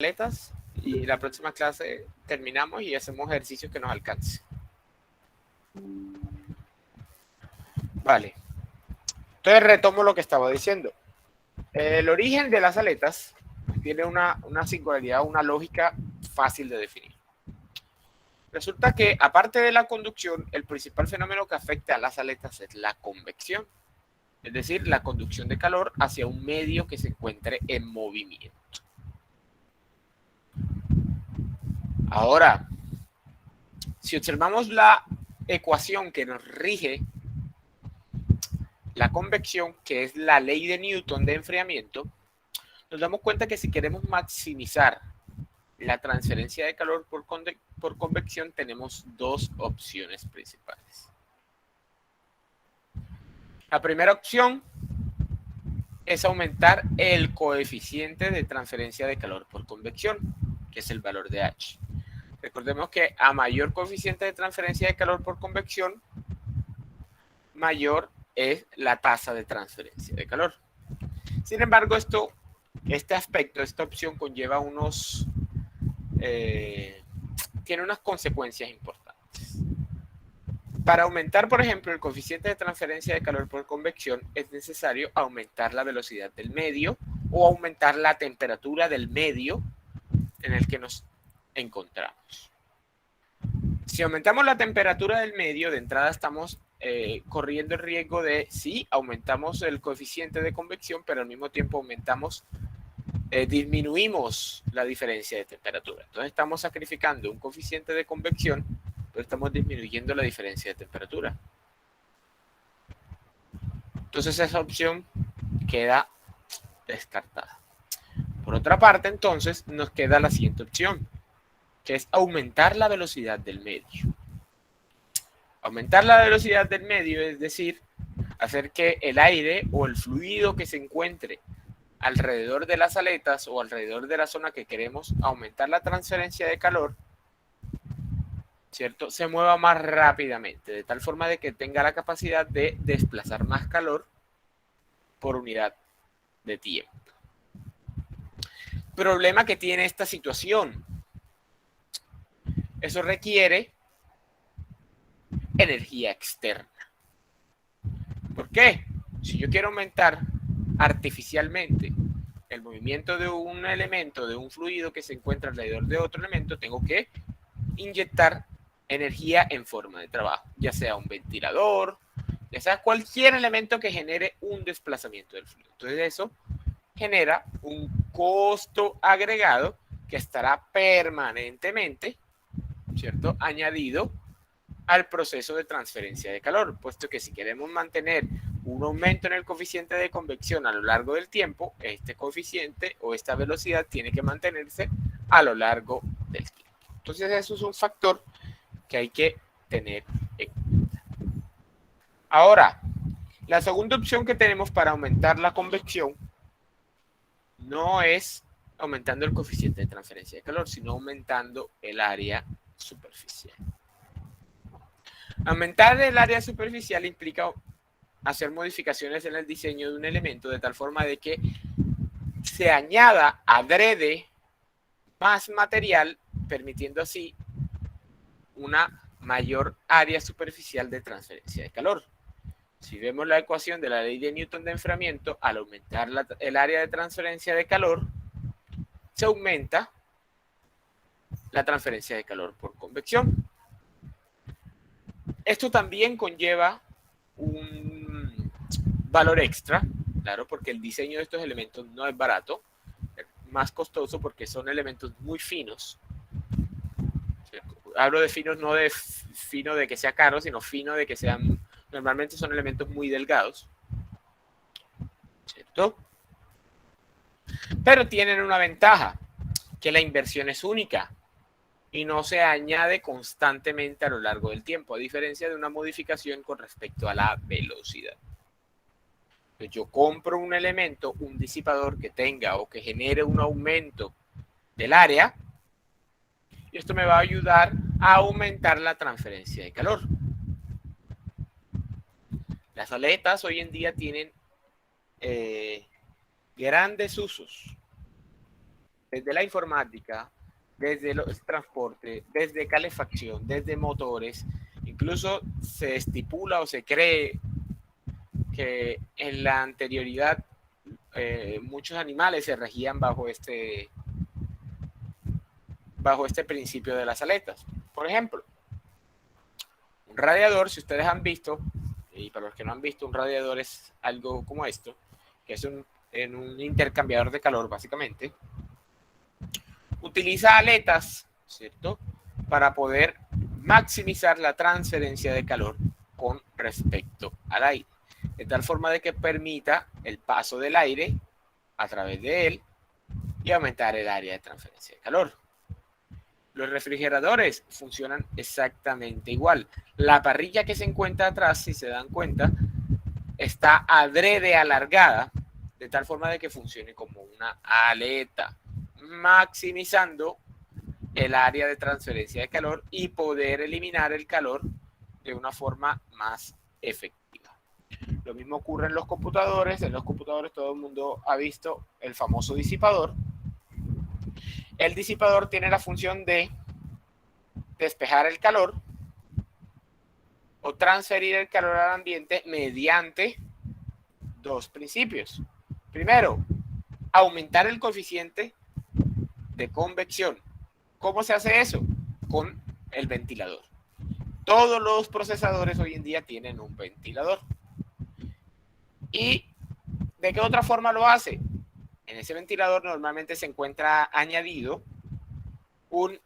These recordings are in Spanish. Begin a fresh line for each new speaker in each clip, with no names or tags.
aletas y la próxima clase terminamos y hacemos ejercicios que nos alcance. Vale. Entonces retomo lo que estaba diciendo. El origen de las aletas tiene una singularidad, una lógica fácil de definir. Resulta que, aparte de la conducción, el principal fenómeno que afecta a las aletas es la convección, es decir, la conducción de calor hacia un medio que se encuentre en movimiento. Ahora, si observamos la ecuación que nos rige la convección, que es la ley de Newton de enfriamiento, nos damos cuenta que si queremos maximizar la transferencia de calor por convección, tenemos dos opciones principales. La primera opción es aumentar el coeficiente de transferencia de calor por convección, que es el valor de H. Recordemos que a mayor coeficiente de transferencia de calor por convección, mayor es la tasa de transferencia de calor. Sin embargo, este aspecto, esta opción conlleva tiene unas consecuencias importantes. Para aumentar, por ejemplo, el coeficiente de transferencia de calor por convección, es necesario aumentar la velocidad del medio o aumentar la temperatura del medio en el que nos encontramos. Si aumentamos la temperatura del medio, de entrada estamos corriendo el riesgo de, sí, aumentamos el coeficiente de convección, pero al mismo tiempo disminuimos la diferencia de temperatura. Entonces estamos sacrificando un coeficiente de convección, pero estamos disminuyendo la diferencia de temperatura. Entonces esa opción queda descartada. Por otra parte, entonces, nos queda la siguiente opción, que es aumentar la velocidad del medio. Aumentar la velocidad del medio, es decir, hacer que el aire o el fluido que se encuentre alrededor de las aletas o alrededor de la zona que queremos aumentar la transferencia de calor, ¿cierto?, se mueva más rápidamente, de tal forma de que tenga la capacidad de desplazar más calor por unidad de tiempo. Problema que tiene esta situación. Eso requiere energía externa. ¿Por qué? Si yo quiero aumentar artificialmente el movimiento de un elemento, de un fluido que se encuentra alrededor de otro elemento, tengo que inyectar energía en forma de trabajo, ya sea un ventilador, ya sea cualquier elemento que genere un desplazamiento del fluido. Entonces eso genera un costo agregado que estará permanentemente, ¿cierto?, añadido al proceso de transferencia de calor, puesto que si queremos mantener un aumento en el coeficiente de convección a lo largo del tiempo, este coeficiente o esta velocidad tiene que mantenerse a lo largo del tiempo. Entonces eso es un factor que hay que tener en cuenta. Ahora, la segunda opción que tenemos para aumentar la convección no es aumentando el coeficiente de transferencia de calor, sino aumentando el área superficial. Aumentar el área superficial implica hacer modificaciones en el diseño de un elemento de tal forma de que se añada adrede más material, permitiendo así una mayor área superficial de transferencia de calor. Si vemos la ecuación de la ley de Newton de enfriamiento, al aumentar el área de transferencia de calor, se aumenta la transferencia de calor por convección. Esto también conlleva un valor extra, claro, porque el diseño de estos elementos no es barato, es más costoso porque son elementos muy finos. Hablo de finos, no de fino de que sea caro, sino fino de que sean, normalmente son elementos muy delgados, ¿cierto? Pero tienen una ventaja, que la inversión es única y no se añade constantemente a lo largo del tiempo, a diferencia de una modificación con respecto a la velocidad. Entonces, yo compro un elemento, un disipador que tenga o que genere un aumento del área, y esto me va a ayudar a aumentar la transferencia de calor. Las aletas hoy en día tienen grandes usos. desde la informática, desde el transporte, desde calefacción, desde motores. Incluso se estipula o se cree que en la anterioridad muchos animales se regían bajo este principio de las aletas. Por ejemplo, un radiador, si ustedes han visto, y para los que no han visto, un radiador es algo como esto, que es un intercambiador de calor, básicamente. Utiliza aletas, ¿cierto?, para poder maximizar la transferencia de calor con respecto al aire, de tal forma de que permita el paso del aire a través de él y aumentar el área de transferencia de calor. Los refrigeradores funcionan exactamente igual. La parrilla que se encuentra atrás, si se dan cuenta, está adrede alargada, de tal forma de que funcione como una aleta, maximizando el área de transferencia de calor y poder eliminar el calor de una forma más efectiva. Lo mismo ocurre en los computadores. En los computadores todo el mundo ha visto el famoso disipador. El disipador tiene la función de despejar el calor o transferir el calor al ambiente mediante dos principios. Primero, aumentar el coeficiente de convección. ¿Cómo se hace eso? Con el ventilador. Todos los procesadores hoy en día tienen un ventilador. ¿Y de qué otra forma lo hace? En ese ventilador normalmente se encuentra añadido un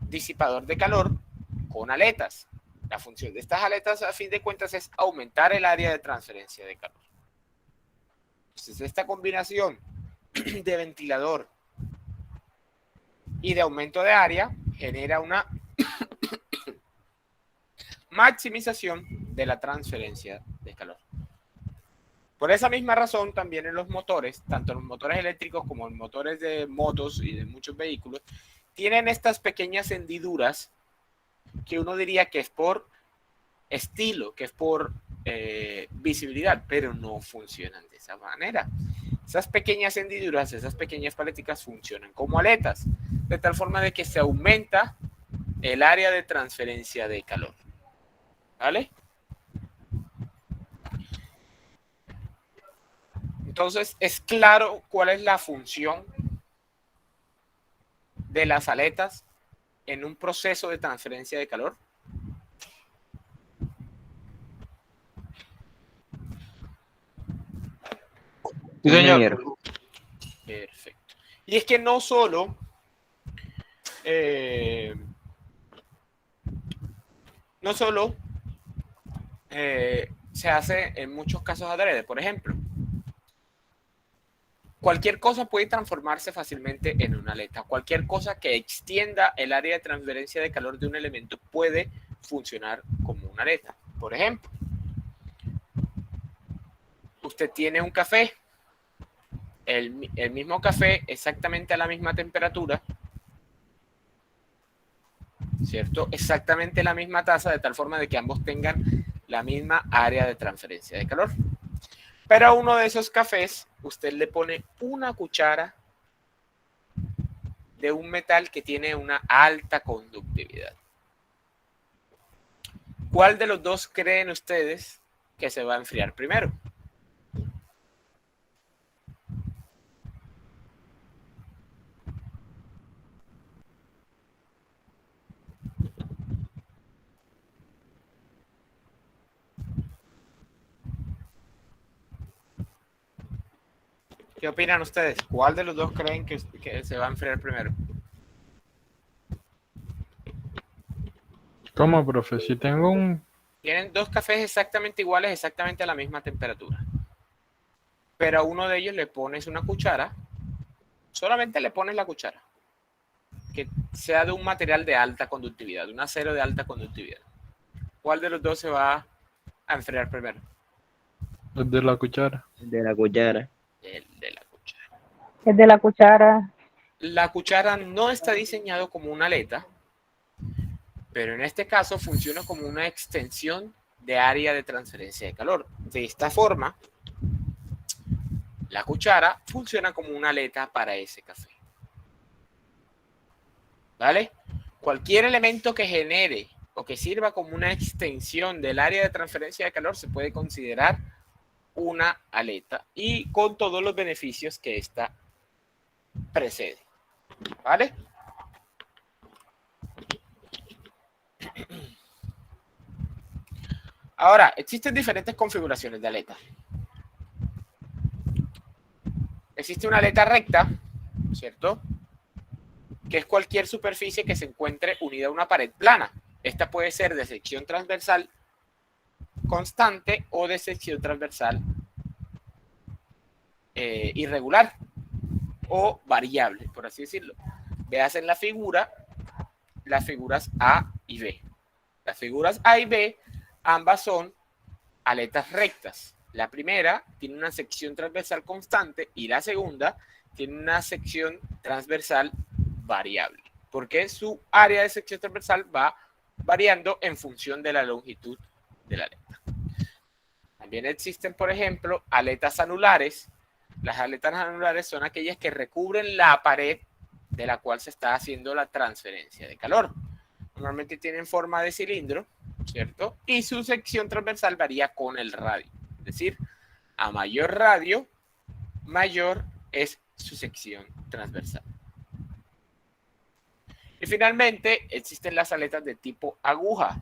disipador de calor con aletas. La función de estas aletas, a fin de cuentas, es aumentar el área de transferencia de calor. Entonces, esta combinación de ventilador y de aumento de área genera una maximización de la transferencia de calor. Por esa misma razón, también en los motores, tanto en los motores eléctricos como en motores de motos y de muchos vehículos, tienen estas pequeñas hendiduras que uno diría que es por estilo, que es por visibilidad, pero no funcionan de esa manera. Esas pequeñas hendiduras, esas pequeñas paleticas funcionan como aletas, de tal forma de que se aumenta el área de transferencia de calor. ¿Vale? Entonces, es claro cuál es la función de las aletas en un proceso de transferencia de calor.
Sí, señor.
Perfecto. Y es que no solo se hace en muchos casos adrede. Por ejemplo, cualquier cosa puede transformarse fácilmente en una aleta. Cualquier cosa que extienda el área de transferencia de calor de un elemento puede funcionar como una aleta. Por ejemplo, usted tiene un café, el mismo café exactamente a la misma temperatura, ¿cierto? Exactamente la misma taza, de tal forma de que ambos tengan la misma área de transferencia de calor. Pero a uno de esos cafés, usted le pone una cuchara de un metal que tiene una alta conductividad. ¿Cuál de los dos creen ustedes que se va a enfriar primero? ¿Qué opinan ustedes? ¿Cuál de los dos creen que se va a enfriar primero?
¿Cómo, profe? Si tengo un...
Tienen dos cafés exactamente iguales, exactamente a la misma temperatura. Pero a uno de ellos le pones una cuchara, solamente le pones la cuchara, que sea de un material de alta conductividad, un acero de alta conductividad. ¿Cuál de los dos se va a enfriar primero?
El de la cuchara.
De la cuchara.
El de la cuchara.
El de la cuchara.
La cuchara no está diseñado como una aleta, pero en este caso funciona como una extensión de área de transferencia de calor. De esta forma, La cuchara funciona como una aleta para ese café. ¿Vale? Cualquier elemento que genere o que sirva como una extensión del área de transferencia de calor se puede considerar una aleta y con todos los beneficios que ésta precede. ¿Vale? Ahora, existen diferentes configuraciones de aleta. Existe una aleta recta, ¿cierto? Que es cualquier superficie que se encuentre unida a una pared plana. Esta puede ser de sección transversal constante o de sección transversal irregular o variable, por así decirlo. Veas en la figura las figuras A y B. Las figuras A y B, ambas son aletas rectas. La primera tiene una sección transversal constante y la segunda tiene una sección transversal variable, porque su área de sección transversal va variando en función de la longitud de la aleta. También existen, por ejemplo, aletas anulares. Las aletas anulares son aquellas que recubren la pared de la cual se está haciendo la transferencia de calor. Normalmente tienen forma de cilindro, ¿cierto? Y su sección transversal varía con el radio. Es decir, a mayor radio, mayor es su sección transversal. Y finalmente, existen las aletas de tipo aguja,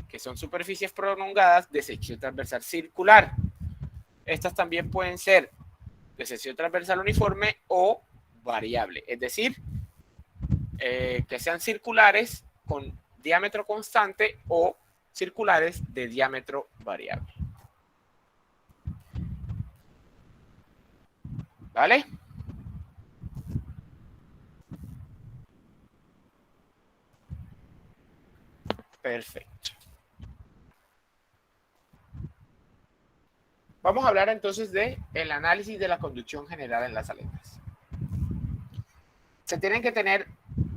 que son superficies prolongadas de sección transversal circular. Estas también pueden ser de sección transversal uniforme o variable, es decir, que sean circulares con diámetro constante o circulares de diámetro variable. ¿Vale? Perfecto. Vamos a hablar entonces del análisis de la conducción general en las aletas. Se tienen que tener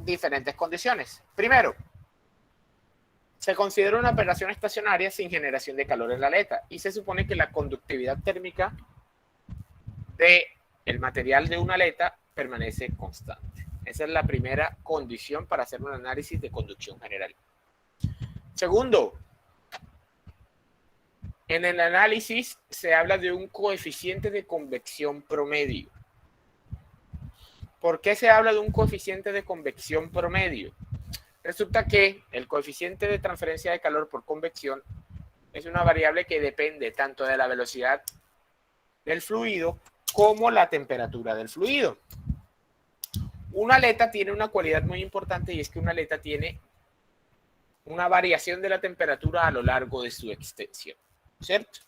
diferentes condiciones. Primero, se considera una operación estacionaria sin generación de calor en la aleta y se supone que la conductividad térmica del material de una aleta permanece constante. Esa es la primera condición para hacer un análisis de conducción general. Segundo, en el análisis se habla de un coeficiente de convección promedio. ¿Por qué se habla de un coeficiente de convección promedio? Resulta que el coeficiente de transferencia de calor por convección es una variable que depende tanto de la velocidad del fluido como la temperatura del fluido. Una aleta tiene una cualidad muy importante y es que una aleta tiene una variación de la temperatura a lo largo de su extensión, ¿cierto?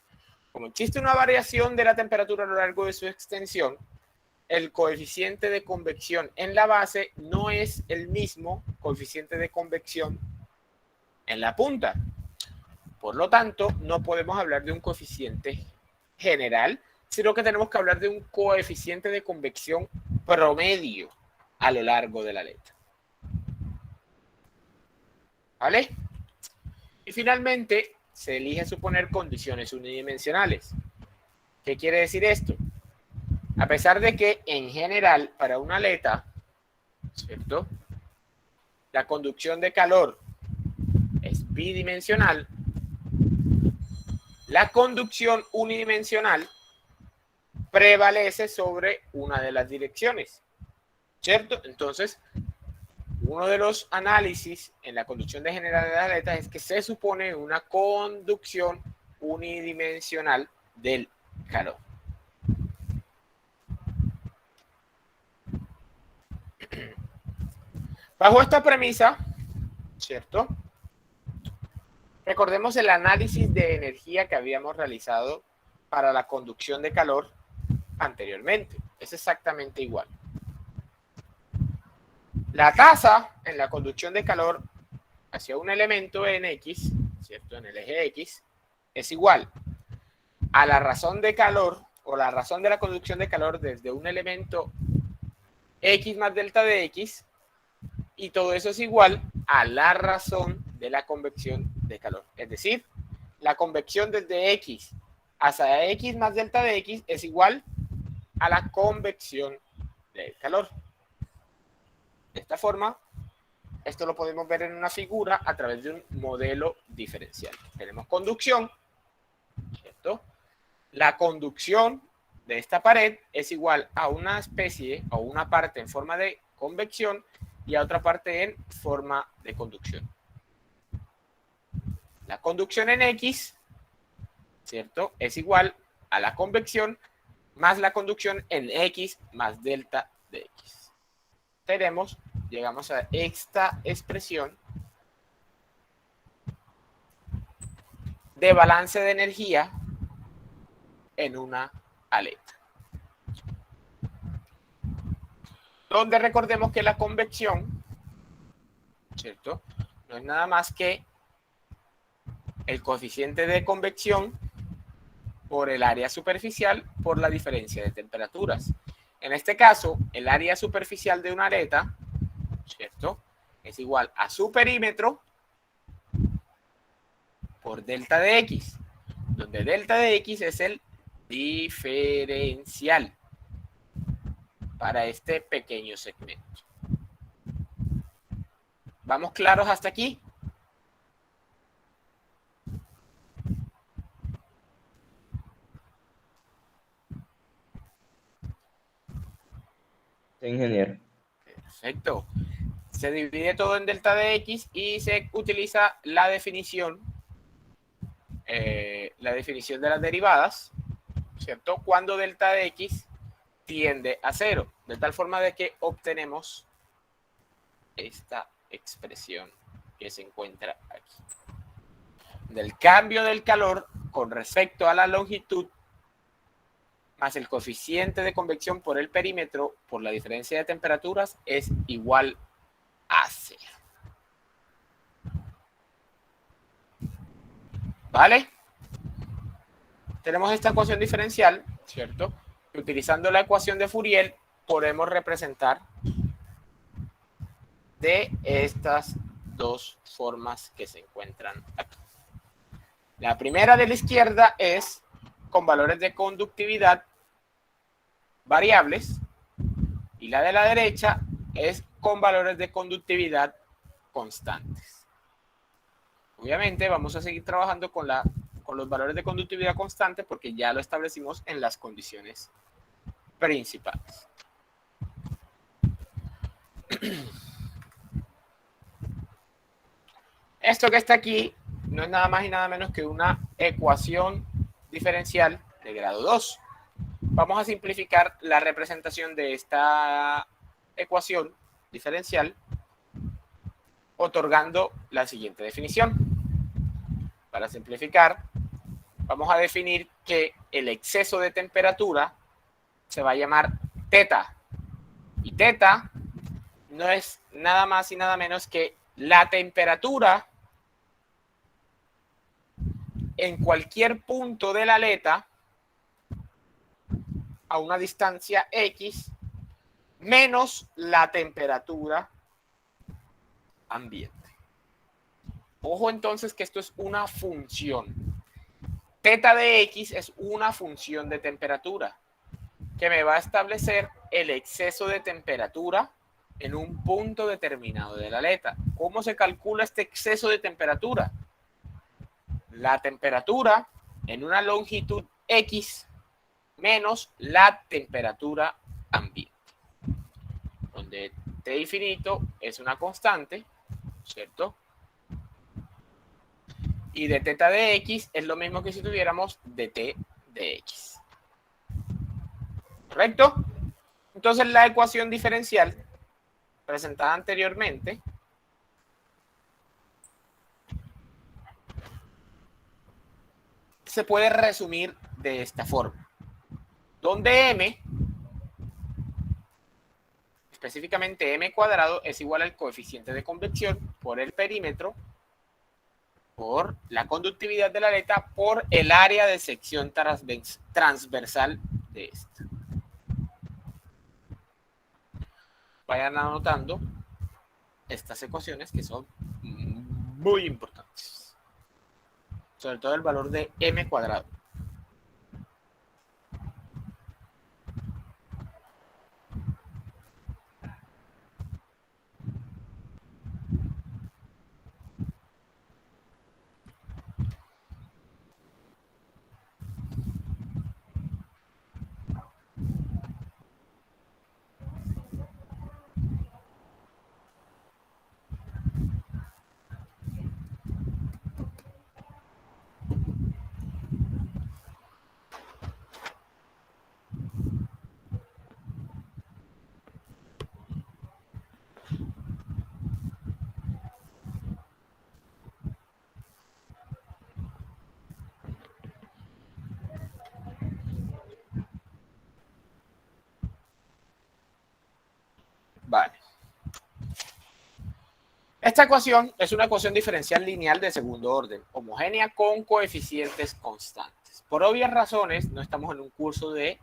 Como existe una variación de la temperatura a lo largo de su extensión, el coeficiente de convección en la base no es el mismo coeficiente de convección en la punta. Por lo tanto, no podemos hablar de un coeficiente general, sino que tenemos que hablar de un coeficiente de convección promedio a lo largo de la aleta. ¿Vale? Y finalmente, se elige suponer condiciones unidimensionales. ¿Qué quiere decir esto? A pesar de que, en general, para una aleta, ¿cierto?, la conducción de calor es bidimensional, la conducción unidimensional prevalece sobre una de las direcciones, ¿cierto? Entonces, uno de los análisis en la conducción de general de la aleta es que se supone una conducción unidimensional del calor. Bajo esta premisa, ¿cierto?, recordemos el análisis de energía que habíamos realizado para la conducción de calor anteriormente. Es exactamente igual. La tasa en la conducción de calor hacia un elemento en X, ¿cierto?, en el eje X, es igual a la razón de calor o la razón de la conducción de calor desde un elemento X más delta de X, y todo eso es igual a la razón de la convección de calor. Es decir, la convección desde X hasta X más delta de X es igual a la convección del calor. De esta forma, esto lo podemos ver en una figura a través de un modelo diferencial. Tenemos conducción, ¿cierto? La conducción de esta pared es igual a una especie o una parte en forma de convección y a otra parte en forma de conducción. La conducción en X, ¿cierto? Es igual a la convección más la conducción en X más delta de X. Llegamos a esta expresión de balance de energía en una aleta. Donde recordemos que la convección, ¿cierto? No es nada más que el coeficiente de convección por el área superficial por la diferencia de temperaturas. En este caso, el área superficial de una aleta, ¿cierto? Es igual a su perímetro por delta de X, donde delta de X es el diferencial para este pequeño segmento. ¿Vamos claros hasta aquí?
Sí, ingeniero.
Perfecto. Se divide todo en delta de X y se utiliza la definición de las derivadas, ¿cierto? Cuando delta de X tiende a 0, de tal forma de que obtenemos esta expresión que se encuentra aquí. Del cambio del calor con respecto a la longitud más el coeficiente de convección por el perímetro por la diferencia de temperaturas es igual a 0. ¿Vale? Tenemos esta ecuación diferencial, ¿cierto? Y utilizando la ecuación de Fourier podemos representar de estas dos formas que se encuentran aquí. La primera de la izquierda es con valores de conductividad variables y la de la derecha es con valores de conductividad constantes. Obviamente vamos a seguir trabajando con los valores de conductividad constante porque ya lo establecimos en las condiciones principales. Esto que está aquí no es nada más y nada menos que una ecuación diferencial de grado 2. Vamos a simplificar la representación de esta ecuación diferencial otorgando la siguiente definición. Para simplificar, vamos a definir que el exceso de temperatura se va a llamar teta. Y teta no es nada más y nada menos que la temperatura en cualquier punto de la aleta a una distancia X menos la temperatura ambiente. Ojo entonces que esto es una función. Teta de X es una función de temperatura que me va a establecer el exceso de temperatura en un punto determinado de la aleta. ¿Cómo se calcula este exceso de temperatura? La temperatura en una longitud X menos la temperatura ambiente, donde T infinito es una constante, ¿cierto? Y de teta de X es lo mismo que si tuviéramos de T de X. ¿Correcto? Entonces la ecuación diferencial presentada anteriormente se puede resumir de esta forma, donde m, específicamente m cuadrado, es igual al coeficiente de convección por el perímetro, por la conductividad de la aleta, por el área de sección transversal de esta. Vayan anotando estas ecuaciones que son muy importantes, sobre todo el valor de m cuadrado. Vale. Esta ecuación es una ecuación diferencial lineal de segundo orden, homogénea con coeficientes constantes. Por obvias razones, no estamos en un curso de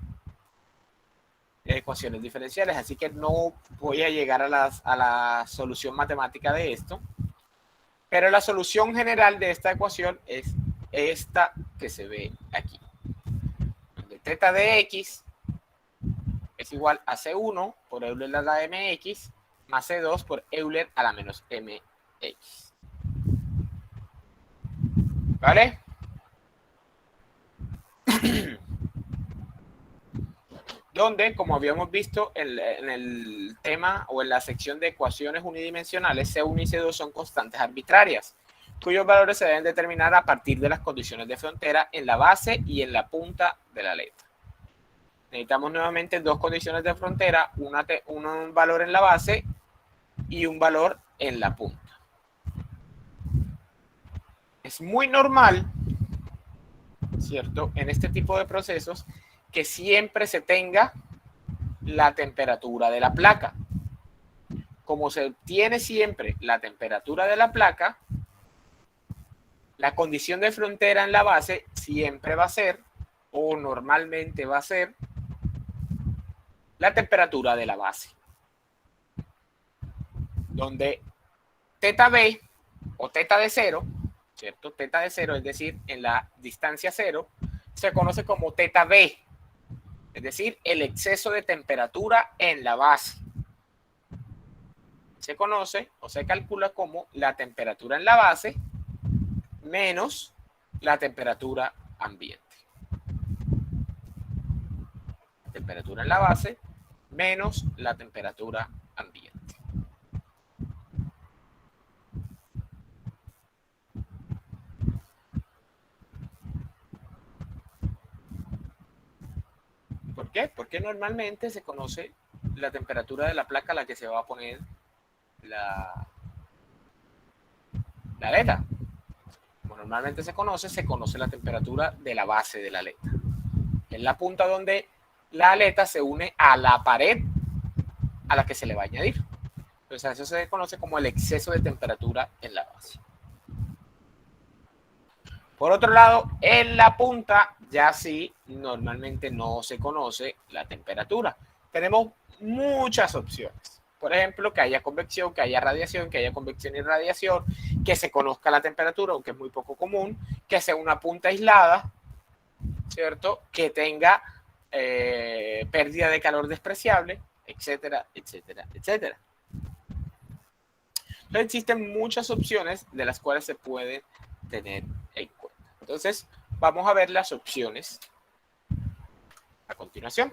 ecuaciones diferenciales, así que no voy a llegar a la solución matemática de esto, pero la solución general de esta ecuación es esta que se ve aquí, donde θ de x es igual a C1 por Euler a la mx más C2 por Euler a la menos mx. ¿Vale? Donde, como habíamos visto en el tema o en la sección de ecuaciones unidimensionales, C1 y C2 son constantes arbitrarias, cuyos valores se deben determinar a partir de las condiciones de frontera en la base y en la punta de la aleta. Necesitamos nuevamente dos condiciones de frontera, un valor en la base y un valor en la punta. Es muy normal, ¿cierto?, en este tipo de procesos que siempre se tenga la temperatura de la placa. Como se obtiene siempre la temperatura de la placa, la condición de frontera en la base siempre va a ser, o normalmente va a ser, la temperatura de la base. Donde θb o θ de cero, ¿cierto? Θ de cero, es decir, en la distancia cero, se conoce como θb, es decir, el exceso de temperatura en la base. Se conoce o se calcula como la temperatura en la base menos la temperatura ambiente. Temperatura en la base menos la temperatura ambiente. ¿Por qué? Porque normalmente se conoce la temperatura de la placa a la que se va a poner la aleta. Como normalmente se conoce la temperatura de la base de la aleta. Es la punta donde la aleta se une a la pared a la que se le va a añadir. Entonces, eso se conoce como el exceso de temperatura en la base. Por otro lado, en la punta ya sí normalmente no se conoce la temperatura. Tenemos muchas opciones. Por ejemplo, que haya convección, que haya radiación, que haya convección y radiación, que se conozca la temperatura, aunque es muy poco común, que sea una punta aislada, ¿cierto? Que tenga pérdida de calor despreciable, etcétera, etcétera, etcétera. Entonces, existen muchas opciones de las cuales se puede tener en cuenta. Entonces, vamos a ver las opciones a continuación.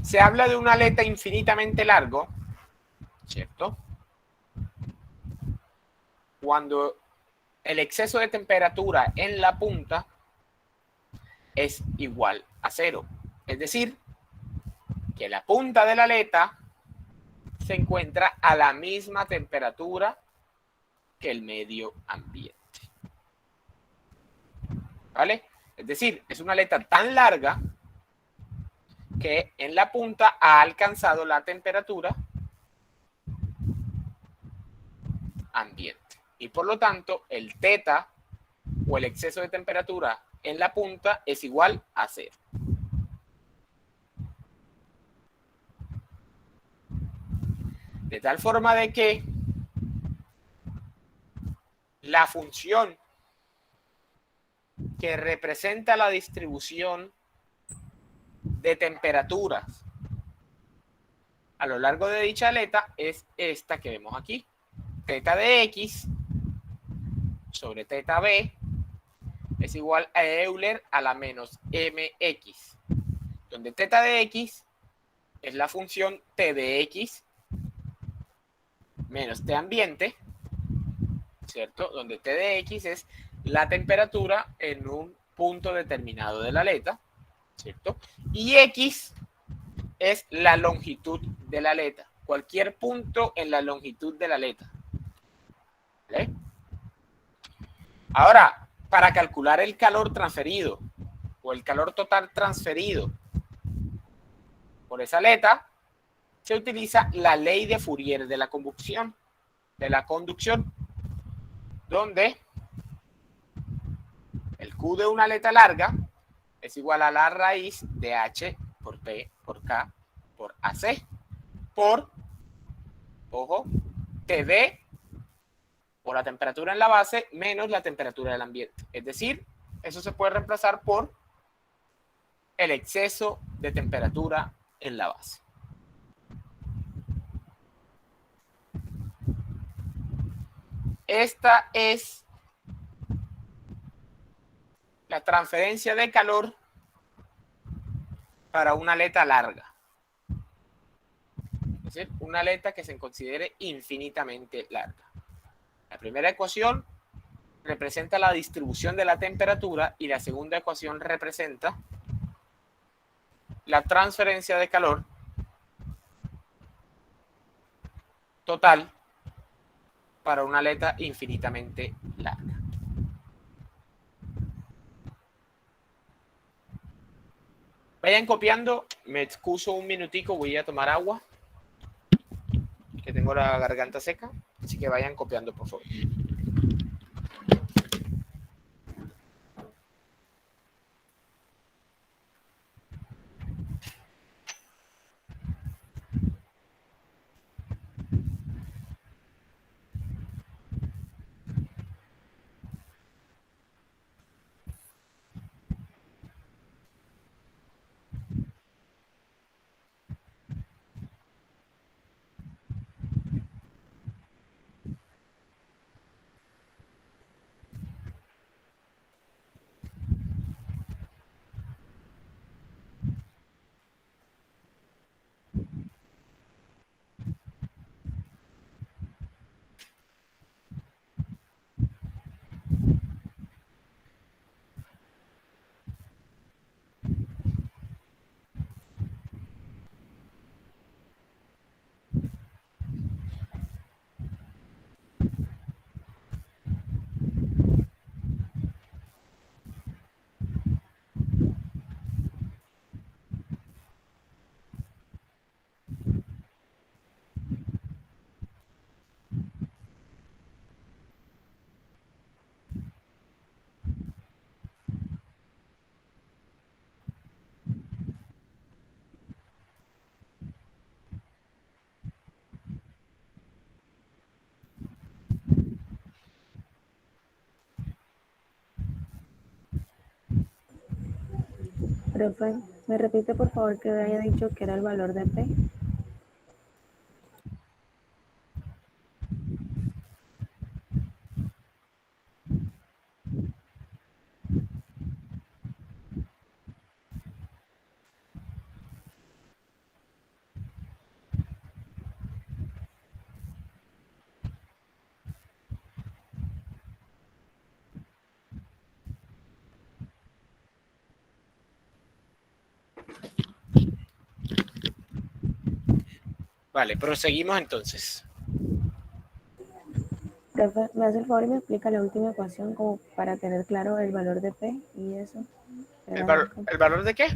Se habla de una aleta infinitamente largo, ¿cierto? Cuando el exceso de temperatura en la punta es igual a cero. Es decir, que la punta de la aleta se encuentra a la misma temperatura que el medio ambiente. ¿Vale? Es decir, es una aleta tan larga que en la punta ha alcanzado la temperatura ambiente. Y por lo tanto, el θ o el exceso de temperatura en la punta es igual a cero. De tal forma de que la función que representa la distribución de temperaturas a lo largo de dicha aleta es esta que vemos aquí. θ de x sobre θb es igual a Euler a la menos mx, donde θ de x es la función t de x menos t ambiente, ¿cierto? Donde t de x es la temperatura en un punto determinado de la aleta, ¿cierto? Y x es la longitud de la aleta, cualquier punto en la longitud de la aleta. ¿Vale? Ahora, para calcular el calor transferido o el calor total transferido por esa aleta, se utiliza la ley de Fourier de la conducción, donde el Q de una aleta larga es igual a la raíz de H por P por K por AC por, ojo, TD por la temperatura en la base menos la temperatura del ambiente. Es decir, eso se puede reemplazar por el exceso de temperatura en la base. Esta es la transferencia de calor para una aleta larga. Es decir, una aleta que se considere infinitamente larga. La primera ecuación representa la distribución de la temperatura y la segunda ecuación representa la transferencia de calor total para una aleta infinitamente larga. Vayan copiando, me excuso un minutico, voy a tomar agua, que tengo la garganta seca, así que vayan copiando, por favor.
Profe, ¿me repite por favor que había dicho que era el valor de P?
Vale, proseguimos entonces.
Profe, ¿me hace el favor y me explica la última ecuación como para tener claro el valor de P y eso?
¿El valor de qué?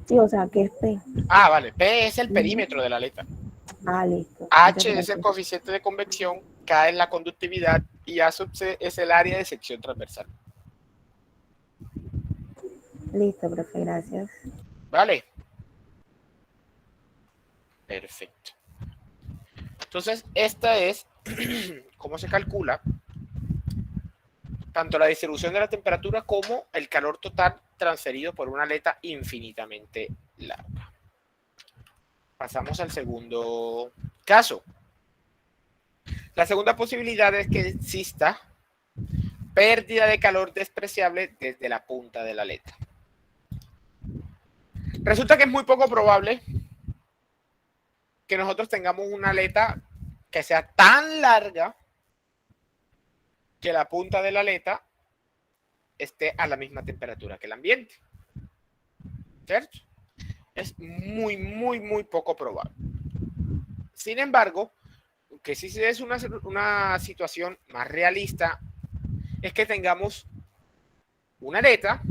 Sí, o sea, ¿qué es P?
Ah, vale, P es el perímetro de la aleta.
Ah, listo.
H es el coeficiente de convección, K es la conductividad y A sub C es el área de sección transversal.
Listo, profe, gracias.
Vale. Perfecto. Entonces, esta es cómo se calcula tanto la distribución de la temperatura como el calor total transferido por una aleta infinitamente larga. Pasamos al segundo caso. La segunda posibilidad es que exista pérdida de calor despreciable desde la punta de la aleta. Resulta que es muy poco probable que nosotros tengamos una aleta que sea tan larga que la punta de la aleta esté a la misma temperatura que el ambiente. ¿Cierto? Es muy poco probable. Sin embargo, que sí es una situación más realista, es que tengamos una aleta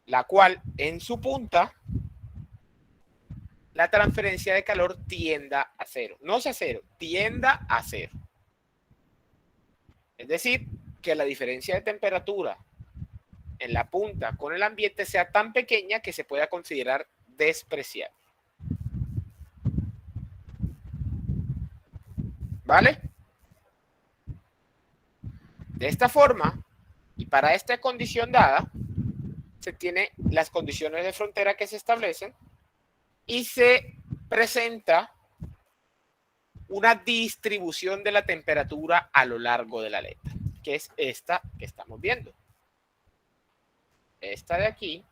la cual en su punta la transferencia de calor tienda a cero. No sea cero, tienda a cero. Es decir, que la diferencia de temperatura en la punta con el ambiente sea tan pequeña que se pueda considerar despreciable. ¿Vale? De esta forma, y para esta condición dada, se tiene las condiciones de frontera que se establecen y se presenta una distribución de la temperatura a lo largo de la aleta, que es esta que estamos viendo. Esta de aquí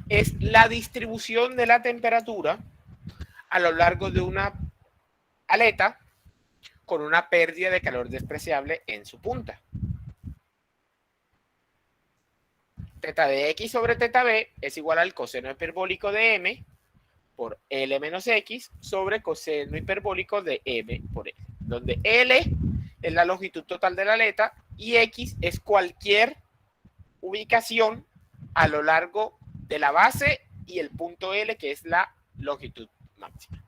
es la distribución de la temperatura a lo largo de una aleta con una pérdida de calor despreciable en su punta. Teta de x sobre teta b es igual al coseno hiperbólico de m por L menos X sobre coseno hiperbólico de M por L, donde L es la longitud total de la aleta y X es cualquier ubicación a lo largo de la base y el punto L, que es la longitud máxima.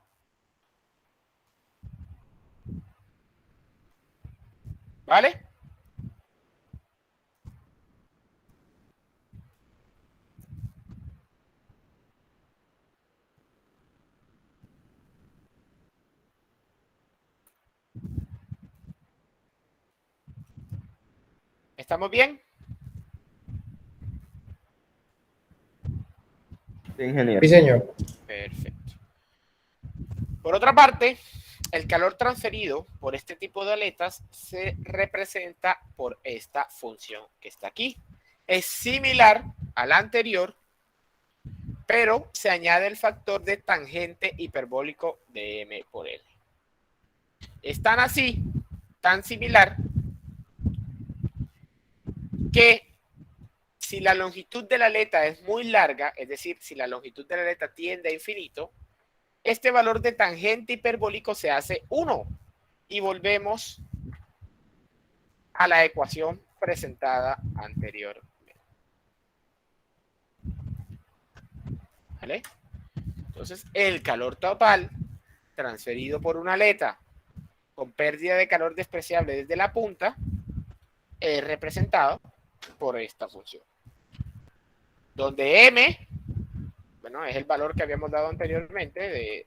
¿Vale? ¿Estamos bien?
Sí, ingeniero.
Sí, señor.
Perfecto. Por otra parte, el calor transferido por este tipo de aletas se representa por esta función que está aquí. Es similar a la anterior, pero se añade el factor de tangente hiperbólico de M por L. Es tan así, tan similar, que si la longitud de la aleta es muy larga, es decir, si la longitud de la aleta tiende a infinito, este valor de tangente hiperbólico se hace 1 y volvemos a la ecuación presentada anteriormente. ¿Vale? Entonces, el calor total transferido por una aleta con pérdida de calor despreciable desde la punta es representado por esta función, donde M, bueno, es el valor que habíamos dado anteriormente,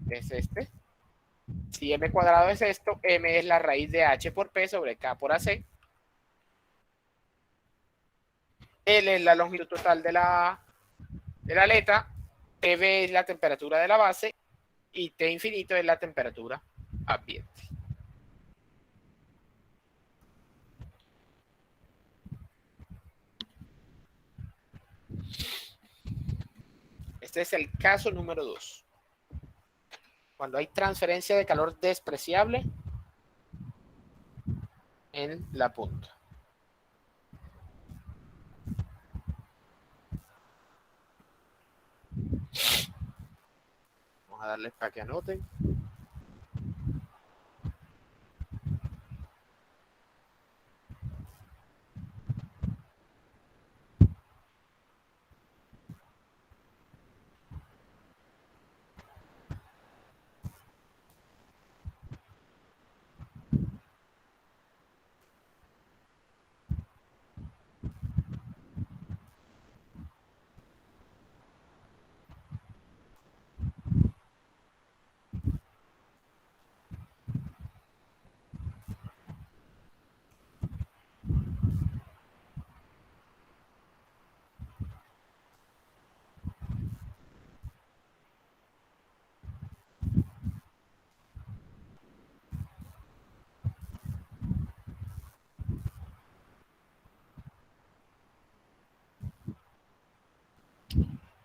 es este. Si M cuadrado es esto, M es la raíz de H por P sobre K por AC. L es la longitud total de la aleta, TB es la temperatura de la base y T infinito es la temperatura ambiente. Este es el caso número 2. Cuando hay transferencia de calor despreciable en la punta. Vamos a darles para que anoten.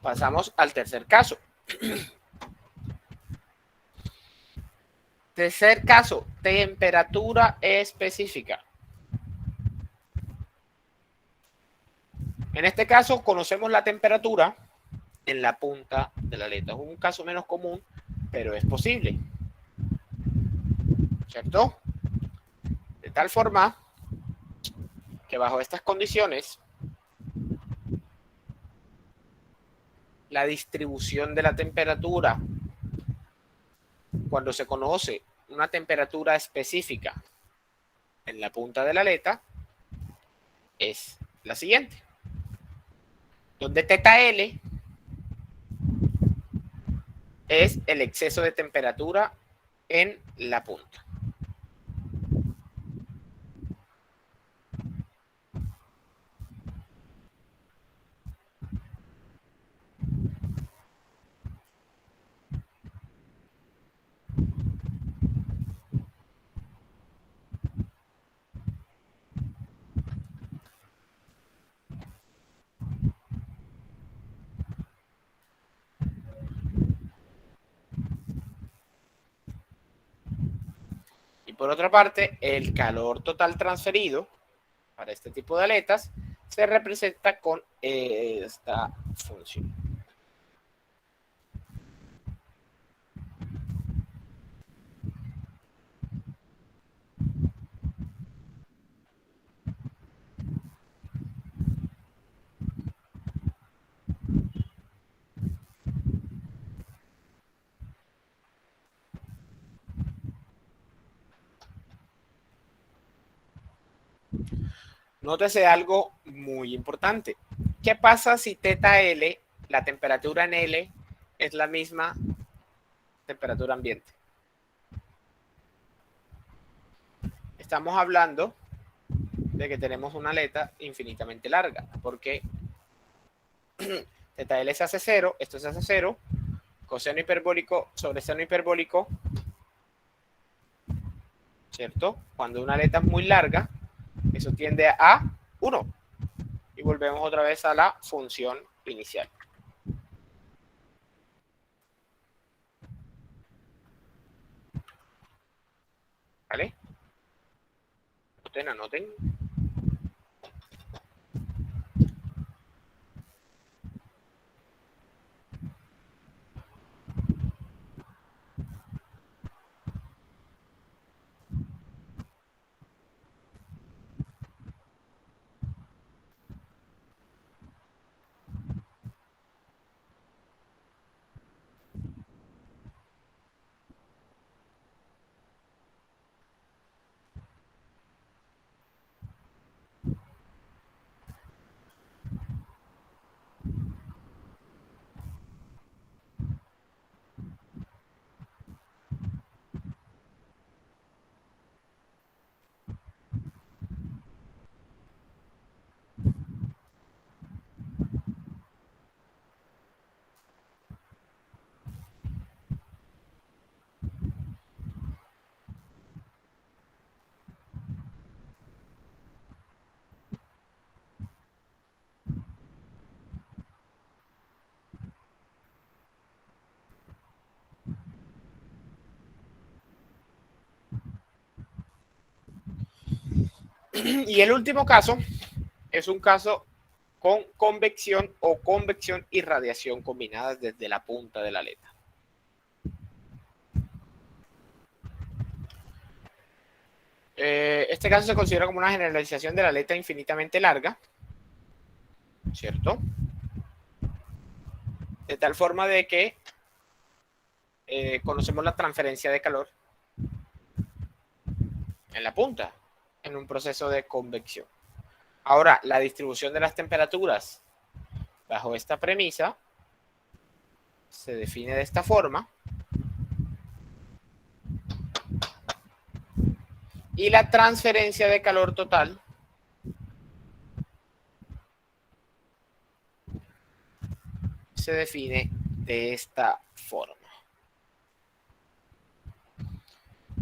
Pasamos al tercer caso. Tercer caso, temperatura específica. En este caso, conocemos la temperatura en la punta de la aleta. Es un caso menos común, pero es posible. ¿Cierto? De tal forma que bajo estas condiciones la distribución de la temperatura cuando se conoce una temperatura específica en la punta de la aleta es la siguiente, donde teta L es el exceso de temperatura en la punta. Y por otra parte, el calor total transferido para este tipo de aletas se representa con esta función. Nótese algo muy importante. ¿Qué pasa si teta L, la temperatura en L, es la misma temperatura ambiente? Estamos hablando de que tenemos una aleta infinitamente larga, porque teta L se hace cero, esto se hace cero, coseno hiperbólico sobre seno hiperbólico, ¿cierto? Cuando una aleta es muy larga, eso tiende a 1. Y volvemos otra vez a la función inicial. ¿Vale? Anoten. Y el último caso es un caso con convección o convección y radiación combinadas desde la punta de la aleta. Este caso se considera como una generalización de la aleta infinitamente larga, ¿cierto? De tal forma de que conocemos la transferencia de calor en la punta, en un proceso de convección. Ahora, la distribución de las temperaturas bajo esta premisa se define de esta forma. Y la transferencia de calor total se define de esta forma.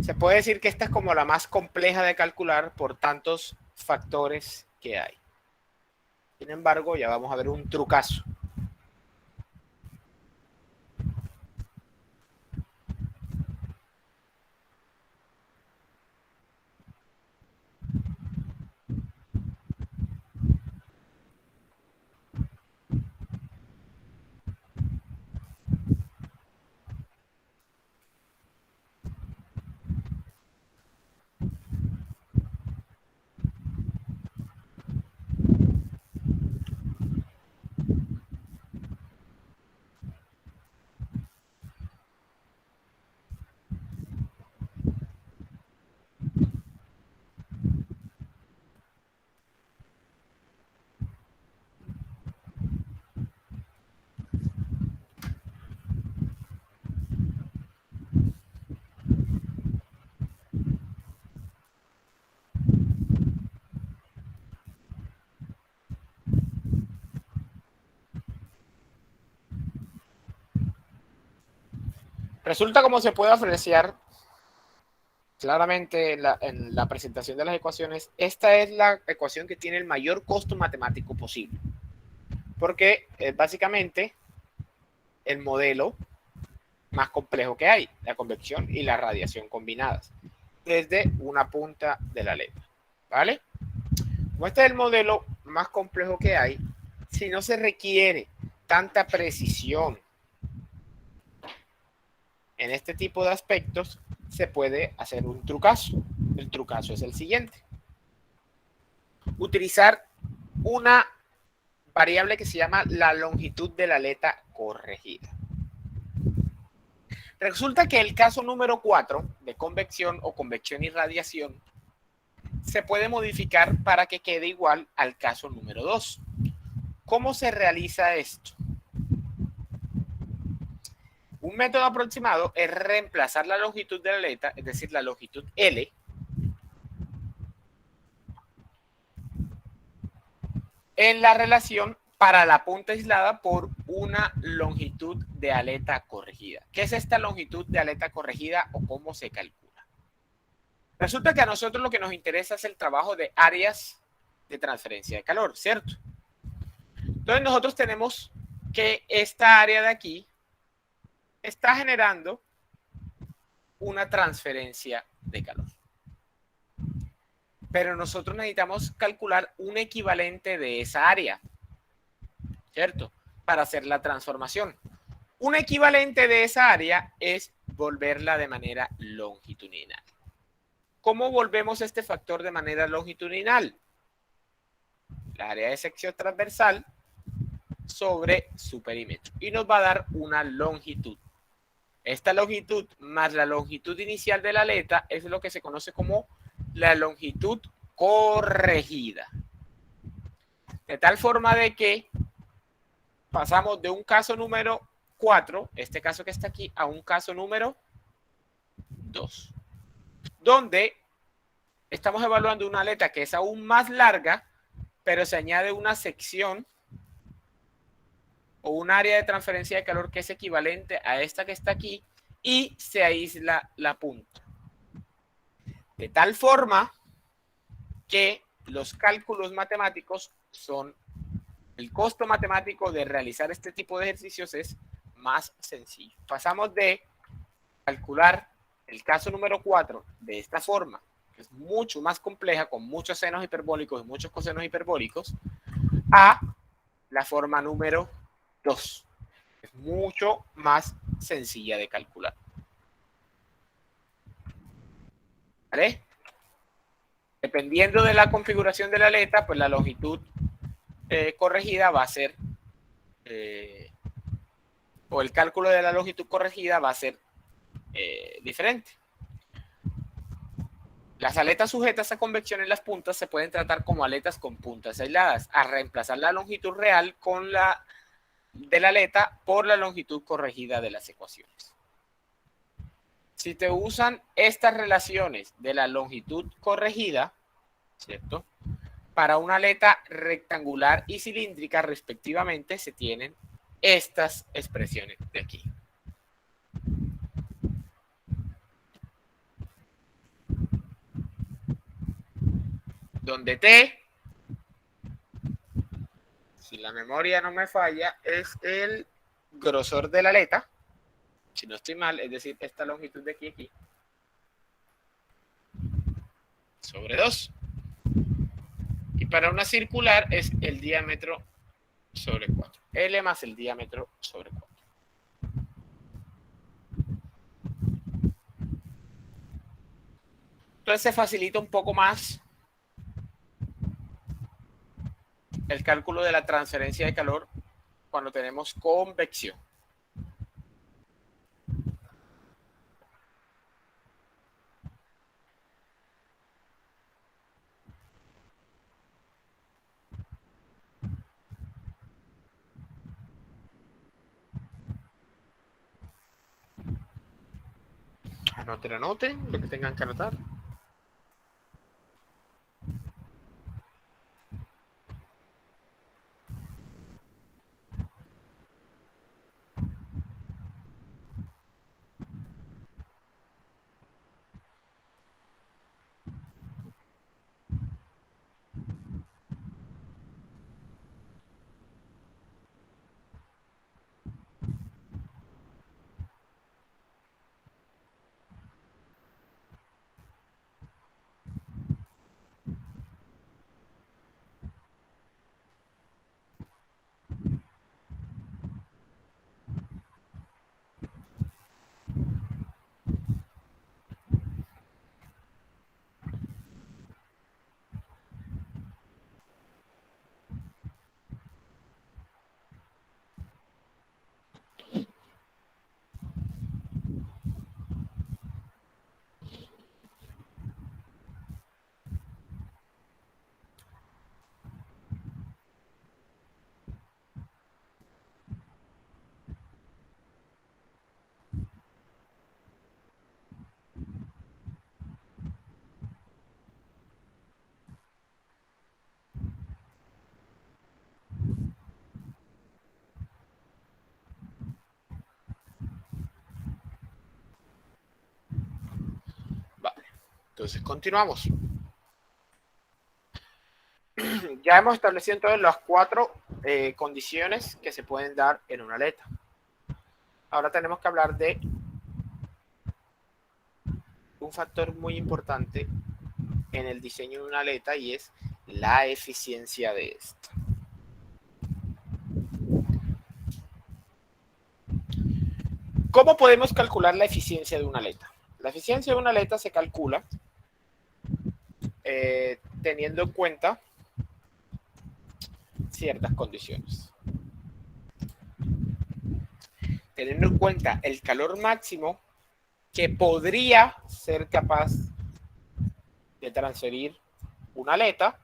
Se puede decir que esta es como la más compleja de calcular por tantos factores que hay. Sin embargo, ya vamos a ver un trucazo. Resulta, como se puede apreciar claramente en la presentación de las ecuaciones, esta es la ecuación que tiene el mayor costo matemático posible, porque es básicamente el modelo más complejo que hay, la convección y la radiación combinadas, desde una punta de la letra, ¿vale? Como este es el modelo más complejo que hay, si no se requiere tanta precisión en este tipo de aspectos, se puede hacer un trucazo. El trucazo es el siguiente. Utilizar una variable que se llama la longitud de la aleta corregida. Resulta que el caso número 4 de convección o convección y radiación se puede modificar para que quede igual al caso número 2. ¿Cómo se realiza esto? Un método aproximado es reemplazar la longitud de la aleta, es decir, la longitud L, en la relación para la punta aislada por una longitud de aleta corregida. ¿Qué es esta longitud de aleta corregida o cómo se calcula? Resulta que a nosotros lo que nos interesa es el trabajo de áreas de transferencia de calor, ¿cierto? Entonces nosotros tenemos que esta área de aquí está generando una transferencia de calor. Pero nosotros necesitamos calcular un equivalente de esa área, ¿cierto? Para hacer la transformación. Un equivalente de esa área es volverla de manera longitudinal. ¿Cómo volvemos este factor de manera longitudinal? La área de sección transversal sobre su perímetro. Y nos va a dar una longitud. Esta longitud más la longitud inicial de la aleta es lo que se conoce como la longitud corregida. De tal forma de que pasamos de un caso número 4, este caso que está aquí, a un caso número 2, donde estamos evaluando una aleta que es aún más larga, pero se añade una sección o un área de transferencia de calor que es equivalente a esta que está aquí y se aísla la punta. De tal forma que los cálculos matemáticos son, el costo matemático de realizar este tipo de ejercicios es más sencillo. Pasamos de calcular el caso número 4 de esta forma, que es mucho más compleja, con muchos senos hiperbólicos y muchos cosenos hiperbólicos, a la forma número 2. Es mucho más sencilla de calcular. ¿Vale? Dependiendo de la configuración de la aleta, pues la longitud corregida va a ser, o el cálculo de la longitud corregida va a ser diferente. Las aletas sujetas a convección en las puntas se pueden tratar como aletas con puntas aisladas, a reemplazar la longitud real con la de la aleta por la longitud corregida de las ecuaciones. Si te usan estas relaciones de la longitud corregida, ¿cierto? Para una aleta rectangular y cilíndrica respectivamente se tienen estas expresiones de aquí. Donde T, si la memoria no me falla, es el grosor de la aleta, si no estoy mal, es decir, esta longitud de aquí, sobre 2. Y para una circular es el diámetro sobre 4. L más el diámetro sobre 4. Entonces se facilita un poco más el cálculo de la transferencia de calor cuando tenemos convección. Anoten lo que tengan que anotar. Entonces, continuamos. Ya hemos establecido entonces las 4 condiciones que se pueden dar en una aleta. Ahora tenemos que hablar de un factor muy importante en el diseño de una aleta y es la eficiencia de esta. ¿Cómo podemos calcular la eficiencia de una aleta? La eficiencia de una aleta se calcula teniendo en cuenta ciertas condiciones. Teniendo en cuenta el calor máximo que podría ser capaz de transferir una aleta,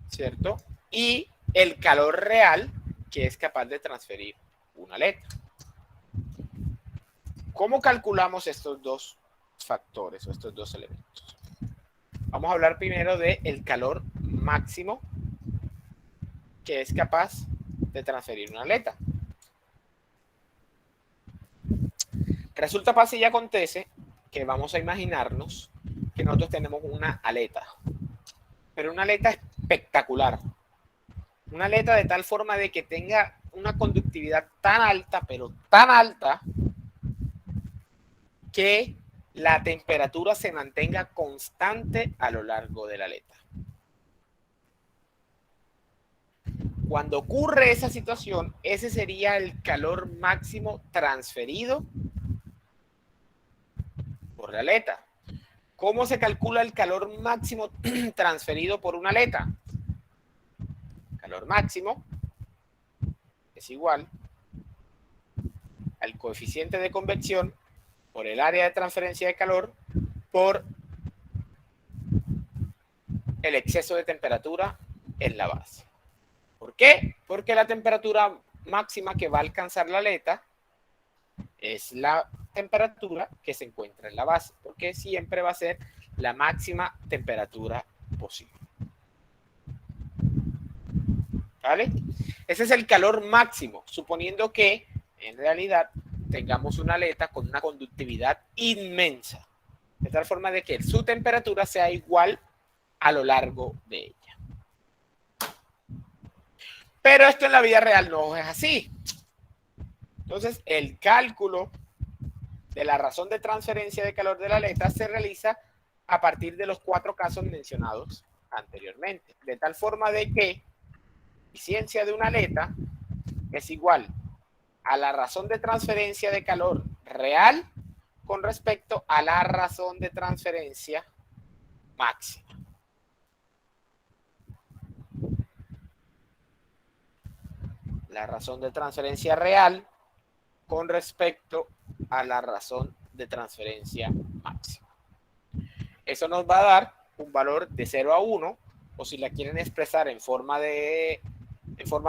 ¿cierto? Y el calor real que es capaz de transferir una aleta. ¿Cómo calculamos estos dos factores o estos dos elementos? Vamos a hablar primero del calor máximo que es capaz de transferir una aleta. Resulta, pasa y acontece que vamos a imaginarnos que nosotros tenemos una aleta, pero una aleta espectacular. Una aleta de tal forma de que tenga una conductividad tan alta, pero tan alta, que la temperatura se mantenga constante a lo largo de la aleta. Cuando ocurre esa situación, ese sería el calor máximo transferido por la aleta. ¿Cómo se calcula el calor máximo transferido por una aleta? Calor máximo es igual al coeficiente de convección por el área de transferencia de calor por el exceso de temperatura en la base. ¿Por qué? Porque la temperatura máxima que va a alcanzar la aleta es la temperatura que se encuentra en la base, porque siempre va a ser la máxima temperatura posible. ¿Vale? Ese es el calor máximo, suponiendo que en realidad tengamos una aleta con una conductividad inmensa, de tal forma de que su temperatura sea igual a lo largo de ella. Pero esto en la vida real no es así. Entonces, el cálculo de la razón de transferencia de calor de la aleta se realiza a partir de los 4 casos mencionados anteriormente, de tal forma de que la eficiencia de una aleta es igual a la razón de transferencia de calor real con respecto a la razón de transferencia máxima. La razón de transferencia real con respecto a la razón de transferencia máxima. Eso nos va a dar un valor de 0 a 1, o si la quieren expresar en forma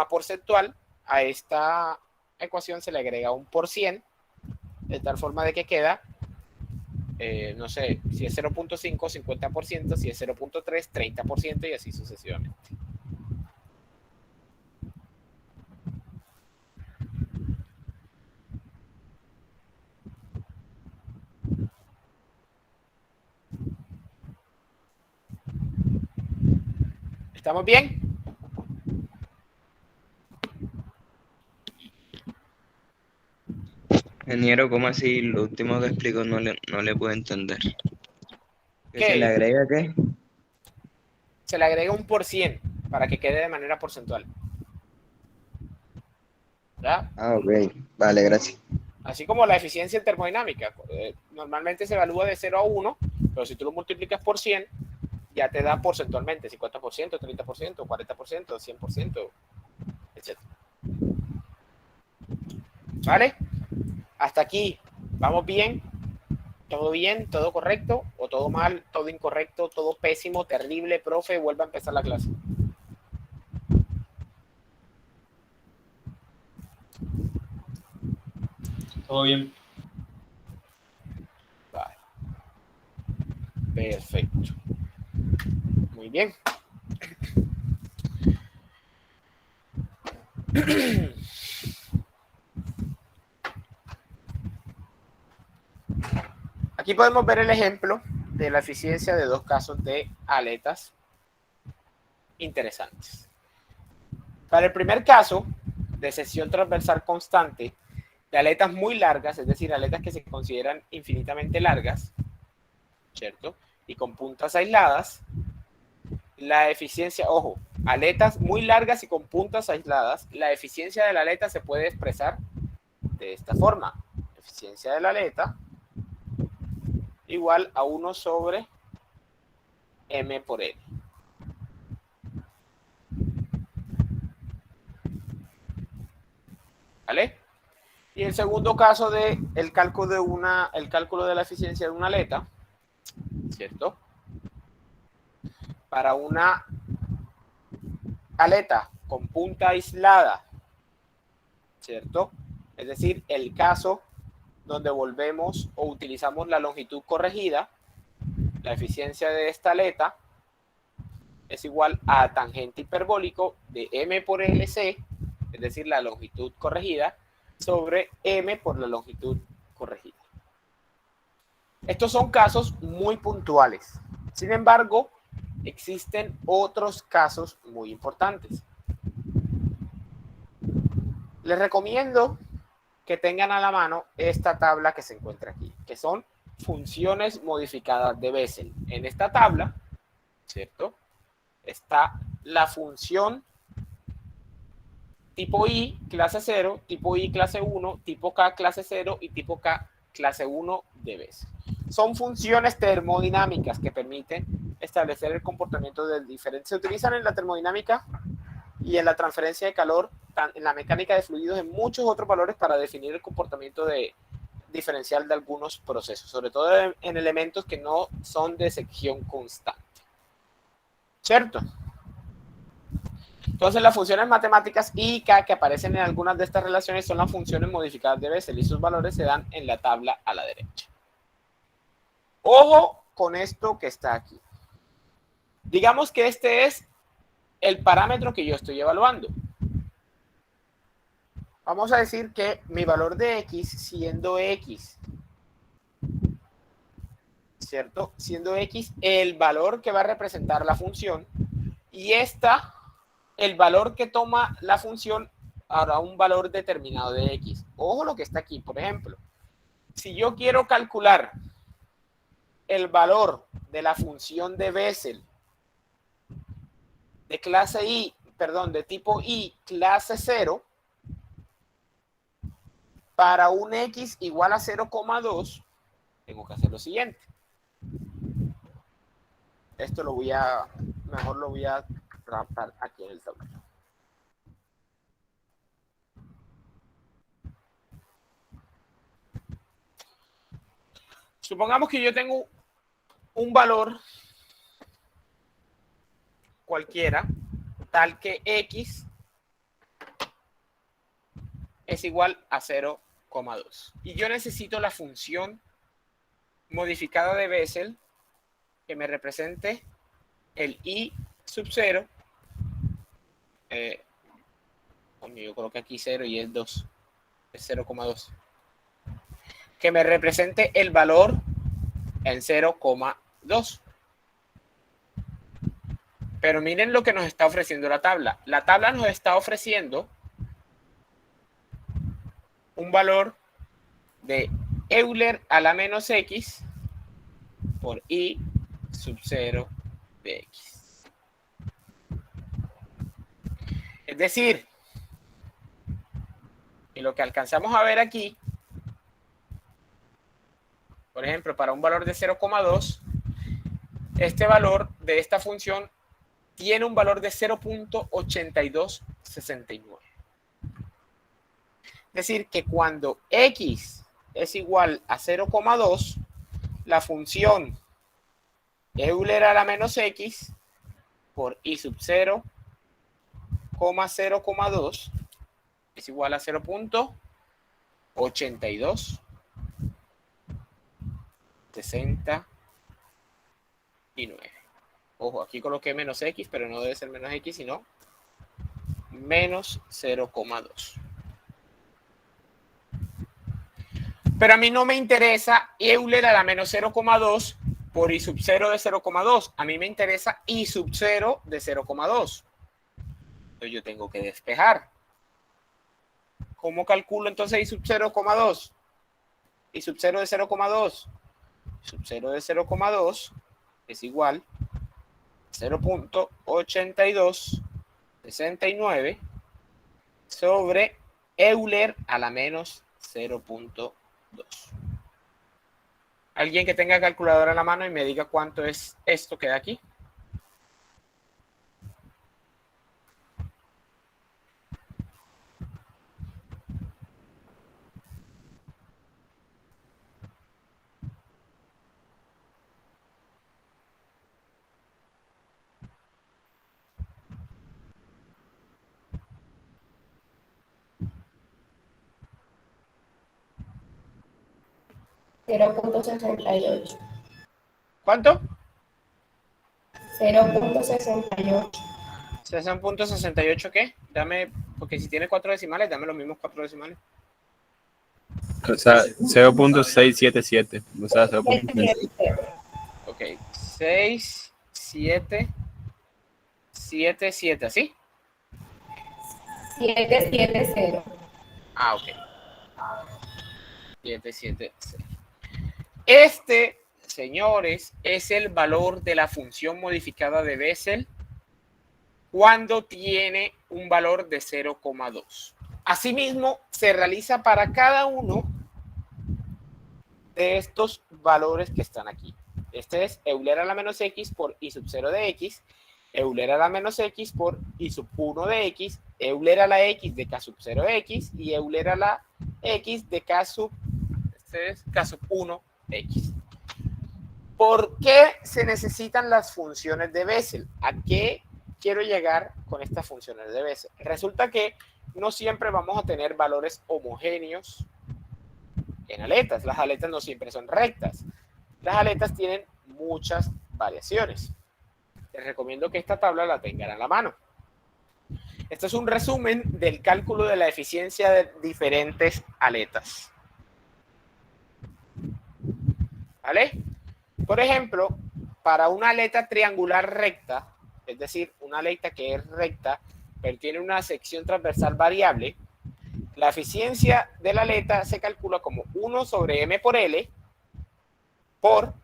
porcentual, a esta ecuación se le agrega un %, de tal forma de que queda, no sé, si es 0.5, 50%, si es 0.3, 30% y así sucesivamente. ¿Estamos bien?
Ingeniero, ¿cómo así? Lo último que explicó no le puedo entender. ¿Qué
¿Qué?
se le agrega qué?
Se le agrega un %, para que quede de manera porcentual. ¿Ya?
Ah, ok. Vale, gracias.
Así como la eficiencia en termodinámica. Normalmente se evalúa de 0 a 1, pero si tú lo multiplicas por 100, ya te da porcentualmente, 50%, 30%, 40%, 100%, etc. ¿Vale? Hasta aquí. ¿Vamos bien? ¿Todo bien? ¿Todo correcto? ¿O todo mal? ¿Todo incorrecto? ¿Todo pésimo? ¿Terrible? Profe, vuelve a empezar la clase.
Todo bien.
Vale. Perfecto. Muy bien. Aquí podemos ver el ejemplo de la eficiencia de dos casos de aletas interesantes. Para el primer caso de sección transversal constante de aletas muy largas, es decir, aletas que se consideran infinitamente largas, ¿cierto? Y con puntas aisladas, la eficiencia, ojo, aletas muy largas y con puntas aisladas, la eficiencia de la aleta se puede expresar de esta forma. Eficiencia de la aleta igual a 1 sobre m por n. ¿Vale? Y el segundo caso de el cálculo de la eficiencia de una aleta, ¿cierto? Para una aleta con punta aislada, ¿cierto? Es decir, el caso donde volvemos o utilizamos la longitud corregida, la eficiencia de esta aleta es igual a tangente hiperbólico de m por LC, es decir, la longitud corregida, sobre m por la longitud corregida. Estos son casos muy puntuales. Sin embargo, existen otros casos muy importantes. Les recomiendo que tengan a la mano esta tabla que se encuentra aquí, que son funciones modificadas de Bessel. En esta tabla, ¿cierto?, está la función tipo I clase 0, tipo I clase 1, tipo K clase 0 y tipo K clase 1 de Bessel. Son funciones termodinámicas que permiten establecer el comportamiento del diferente. Se utilizan en la termodinámica y en la transferencia de calor, en la mecánica de fluidos, en muchos otros valores para definir el comportamiento diferencial de algunos procesos, sobre todo en elementos que no son de sección constante. ¿Cierto? Entonces, las funciones matemáticas I y K que aparecen en algunas de estas relaciones son las funciones modificadas de Bessel y sus valores se dan en la tabla a la derecha. Ojo con esto que está aquí. Digamos que este es el parámetro que yo estoy evaluando. Vamos a decir que mi valor de X, siendo X, ¿cierto? Siendo X el valor que va a representar la función, y el valor que toma la función hará un valor determinado de X. Ojo lo que está aquí, por ejemplo. Si yo quiero calcular el valor de la función de Bessel de clase I, perdón, de tipo I clase 0, para un X igual a 0,2, tengo que hacer lo siguiente. Esto mejor lo voy a rapar aquí en el tablero. Supongamos que yo tengo un valor cualquiera, tal que X es igual a 0,2. Y yo necesito la función modificada de Bessel que me represente el I sub 0. Yo coloqué aquí 0 y es 2. Es 0,2. Que me represente el valor en 0,2. Pero miren lo que nos está ofreciendo la tabla. La tabla nos está ofreciendo un valor de Euler a la menos X por I sub 0 de X. Es decir, y lo que alcanzamos a ver aquí, por ejemplo, para un valor de 0,2, este valor de esta función tiene un valor de 0.8269. Es decir, que cuando X es igual a 0,2, la función Euler a la menos X por I sub 0,0,2 es igual a 0.8269. Ojo, aquí coloqué menos X, pero no debe ser menos X, sino menos 0,2. Pero a mí no me interesa Euler a la menos 0,2 por I sub 0 de 0,2. A mí me interesa I sub 0 de 0,2. Entonces yo tengo que despejar. ¿Cómo calculo entonces I sub 0,2? I sub 0 de 0,2. I sub 0 de 0,2 es igual a 0.8269 sobre Euler a la menos 0.2. Alguien que tenga calculadora en la mano y me diga cuánto es esto que da aquí.
$0.68.
¿Cuánto?
0.68.
60.68, ¿qué? Dame, porque si tiene 4 decimales, dame los mismos 4 decimales.
O sea, 0.677. O sea, 0.6.
Ok, 6, 7, 7, 7, ¿así?
770.
Ah, ok. 7, 7, 6. Este, señores, es el valor de la función modificada de Bessel cuando tiene un valor de 0,2. Asimismo, se realiza para cada uno de estos valores que están aquí. Este es Euler a la menos x por I sub 0 de x, Euler a la menos x por I sub 1 de x, Euler a la x de k sub 0 de x y Euler a la x de k sub, este es k sub 1 de x. ¿Por qué se necesitan las funciones de Bessel? ¿A qué quiero llegar con estas funciones de Bessel? Resulta que no siempre vamos a tener valores homogéneos en aletas. Las aletas no siempre son rectas. Las aletas tienen muchas variaciones. Les recomiendo que esta tabla la tengan a la mano. Esto es un resumen del cálculo de la eficiencia de diferentes aletas. ¿Vale? Por ejemplo, para una aleta triangular recta, es decir, una aleta que es recta, pero tiene una sección transversal variable, la eficiencia de la aleta se calcula como 1 sobre m por L por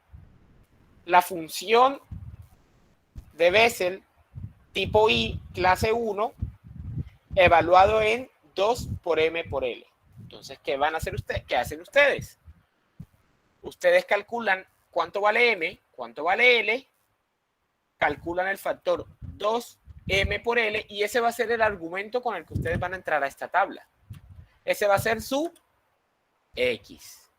la función de Bessel tipo I clase 1 evaluado en 2 por m por L. Entonces, ¿qué van a hacer ustedes? ¿Qué hacen ustedes? Ustedes calculan cuánto vale m, cuánto vale L, calculan el factor 2m por L y ese va a ser el argumento con el que ustedes van a entrar a esta tabla. Ese va a ser su X.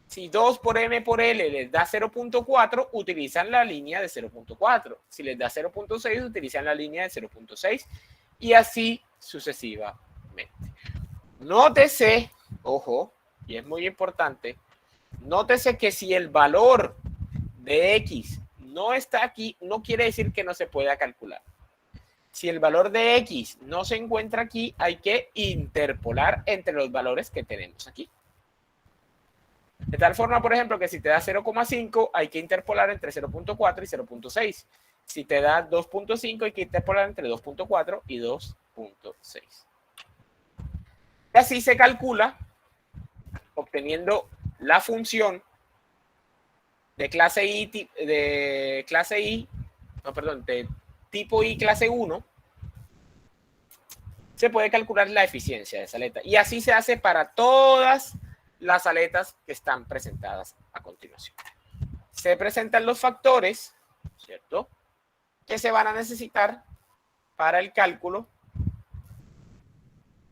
Si 2 por m por L les da 0.4, utilizan la línea de 0.4. Si les da 0.6, utilizan la línea de 0.6 y así sucesivamente. Nótese, ojo, y es muy importante, nótese que si el valor de X no está aquí, no quiere decir que no se pueda calcular. Si el valor de X no se encuentra aquí, hay que interpolar entre los valores que tenemos aquí. De tal forma, por ejemplo, que si te da 0,5, hay que interpolar entre 0.4 y 0.6. Si te da 2.5, hay que interpolar entre 2.4 y 2.6. Y así se calcula, obteniendo la función de clase I, de tipo I clase 1, se puede calcular la eficiencia de esa aleta. Y así se hace para todas las aletas que están presentadas a continuación. Se presentan los factores, ¿cierto?, que se van a necesitar para el cálculo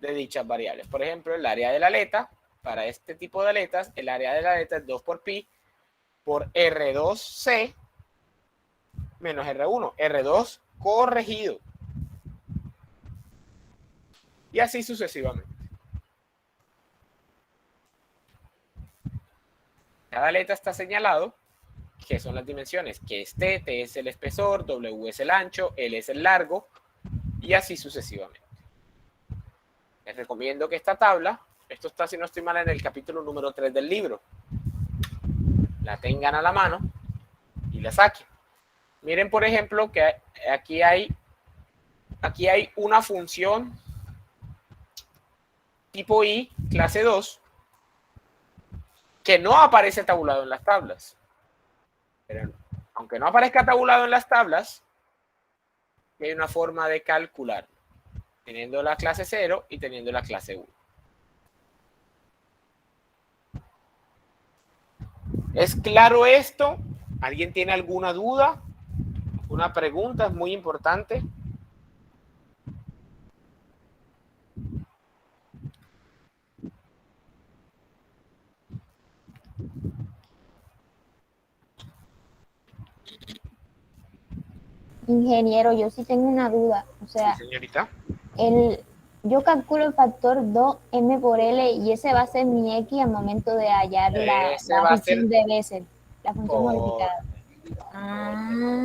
de dichas variables. Por ejemplo, el área de la aleta, para este tipo de aletas, el área de la aleta es 2 por pi por R2C menos R1. R2 corregido. Y así sucesivamente. Cada aleta está señalado que son las dimensiones, que es T es el espesor, W es el ancho, L es el largo, y así sucesivamente. Les recomiendo que esta tabla, esto está, si no estoy mal, en el capítulo número 3 del libro. la tengan a la mano y la saquen. Miren, por ejemplo, que aquí hay una función tipo I, clase 2, que no aparece tabulado en las tablas. Pero aunque no aparezca tabulado en las tablas, hay una forma de calcular, teniendo la clase 0 y teniendo la clase 1. ¿Es claro esto? ¿Alguien tiene alguna duda? ¿Una pregunta? Es muy importante.
Ingeniero, yo sí tengo una duda. O sea,
Sí, señorita.
yo calculo el factor 2m por L y ese va a ser mi X al momento de hallar
Ese
la
va a ser-
función de Bessel, la función
Correcto.
modificada.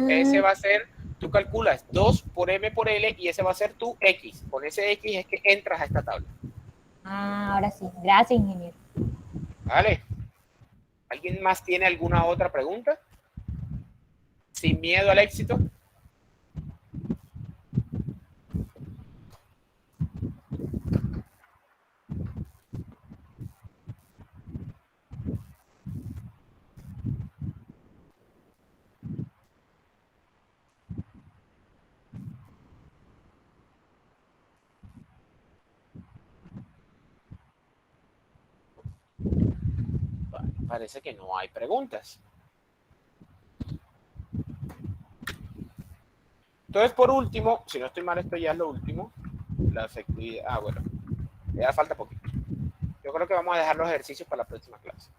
Ese va a ser, tú calculas 2 por m por L y ese va a ser tu X. Con ese X es que entras a esta tabla.
Ahora sí. Gracias, ingeniero.
¿Vale? ¿Alguien más tiene alguna otra pregunta? Sin miedo al éxito. Vale, parece que no hay preguntas. Entonces, por último, si no estoy mal, esto ya es lo último. La efectividad. Bueno, ya falta poquito. Yo creo que vamos a dejar los ejercicios para la próxima clase.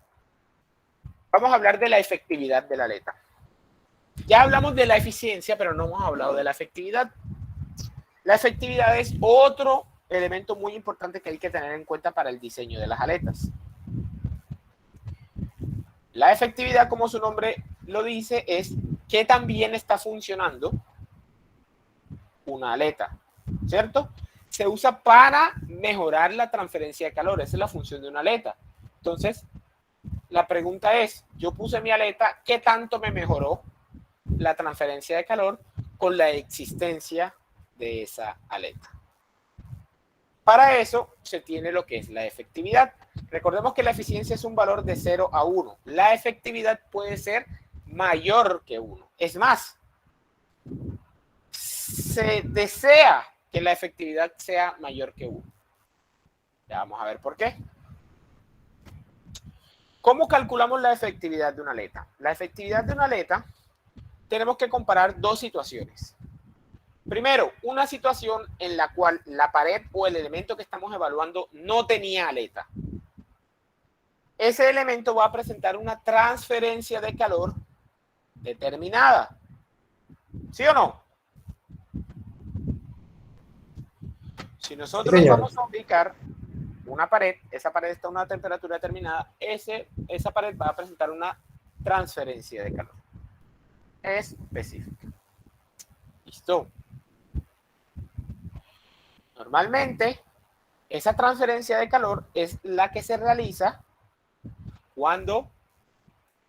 Vamos a hablar de la efectividad de la aleta. Ya hablamos de la eficiencia, pero no hemos hablado de la efectividad. La efectividad es otro elemento muy importante que hay que tener en cuenta para el diseño de las aletas. La efectividad, como su nombre lo dice, es qué tan bien está funcionando una aleta, ¿cierto? Se usa para mejorar la transferencia de calor. Esa es la función de una aleta. Entonces, la pregunta es, yo puse mi aleta, ¿qué tanto me mejoró la transferencia de calor con la existencia de esa aleta? Para eso se tiene lo que es la efectividad. Recordemos que la eficiencia es un valor de 0 a 1. La efectividad puede ser mayor que 1. Es más, se desea que la efectividad sea mayor que 1. Ya vamos a ver por qué. ¿Cómo calculamos la efectividad de una aleta? La efectividad de una aleta tenemos que comparar dos situaciones. Primero, una situación en la cual la pared o el elemento que estamos evaluando no tenía aleta. Ese elemento va a presentar una transferencia de calor determinada. ¿Sí o no? Si nosotros vamos a ubicar una pared, esa pared está a una temperatura determinada, esa pared va a presentar una transferencia de calor específica. ¿Listo? Normalmente, esa transferencia de calor es la que se realiza cuando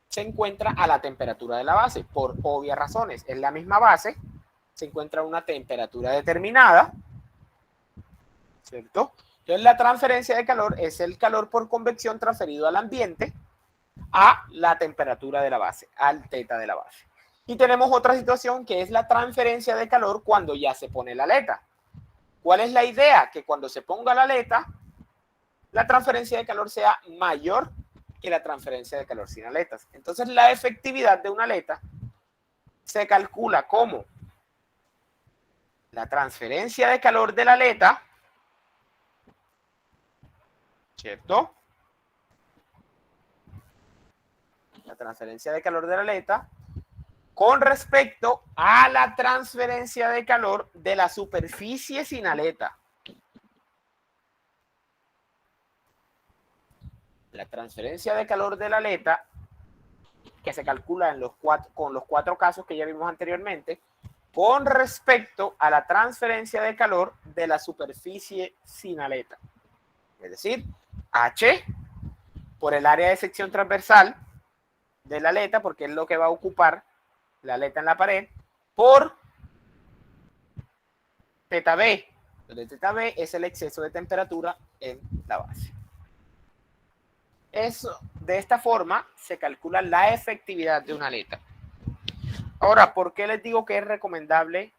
se encuentra a la temperatura de la base, por obvias razones. En la misma base se encuentra a una temperatura determinada, ¿cierto? Entonces, la transferencia de calor es el calor por convección transferido al ambiente a la temperatura de la base, al teta de la base. Y tenemos otra situación que es la transferencia de calor cuando ya se pone la aleta. ¿Cuál es la idea? Que cuando se ponga la aleta, la transferencia de calor sea mayor que la transferencia de calor sin aletas. Entonces, la efectividad de una aleta se calcula como la transferencia de calor de la aleta, ¿cierto? La transferencia de calor de la aleta con respecto a la transferencia de calor de la superficie sin aleta. La transferencia de calor de la aleta, que se calcula con los cuatro casos que ya vimos anteriormente, con respecto a la transferencia de calor de la superficie sin aleta. Es decir, H por el área de sección transversal de la aleta, porque es lo que va a ocupar la aleta en la pared, por teta B, donde teta B es el exceso de temperatura en la base. Eso, de esta forma se calcula la efectividad de una aleta. Ahora, ¿por qué les digo que es recomendable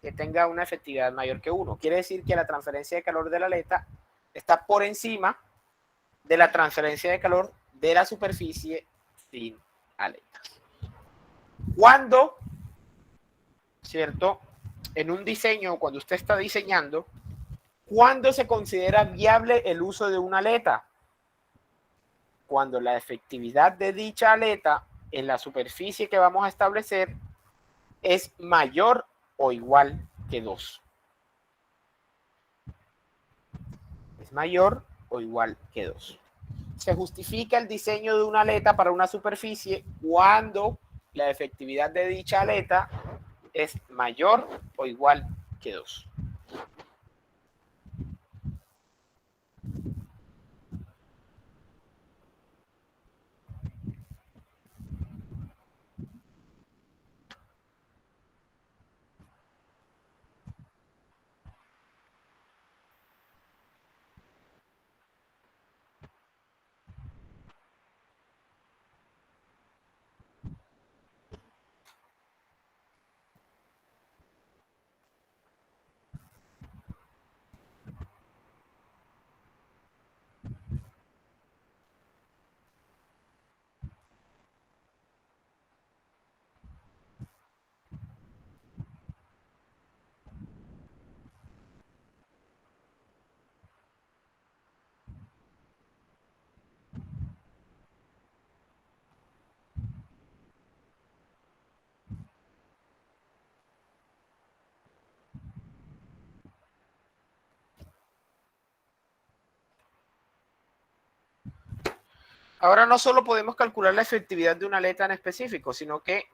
que tenga una efectividad mayor que 1? Quiere decir que la transferencia de calor de la aleta está por encima de la transferencia de calor de la superficie sin aletas. Cuando, ¿cierto? En un diseño, cuando usted está diseñando, ¿cuándo se considera viable el uso de una aleta? Cuando la efectividad de dicha aleta en la superficie que vamos a establecer es mayor o igual que 2. Es mayor o igual que 2. Se justifica el diseño de una aleta para una superficie cuando la efectividad de dicha aleta es mayor o igual que 2. Ahora no solo podemos calcular la efectividad de una aleta en específico, sino que,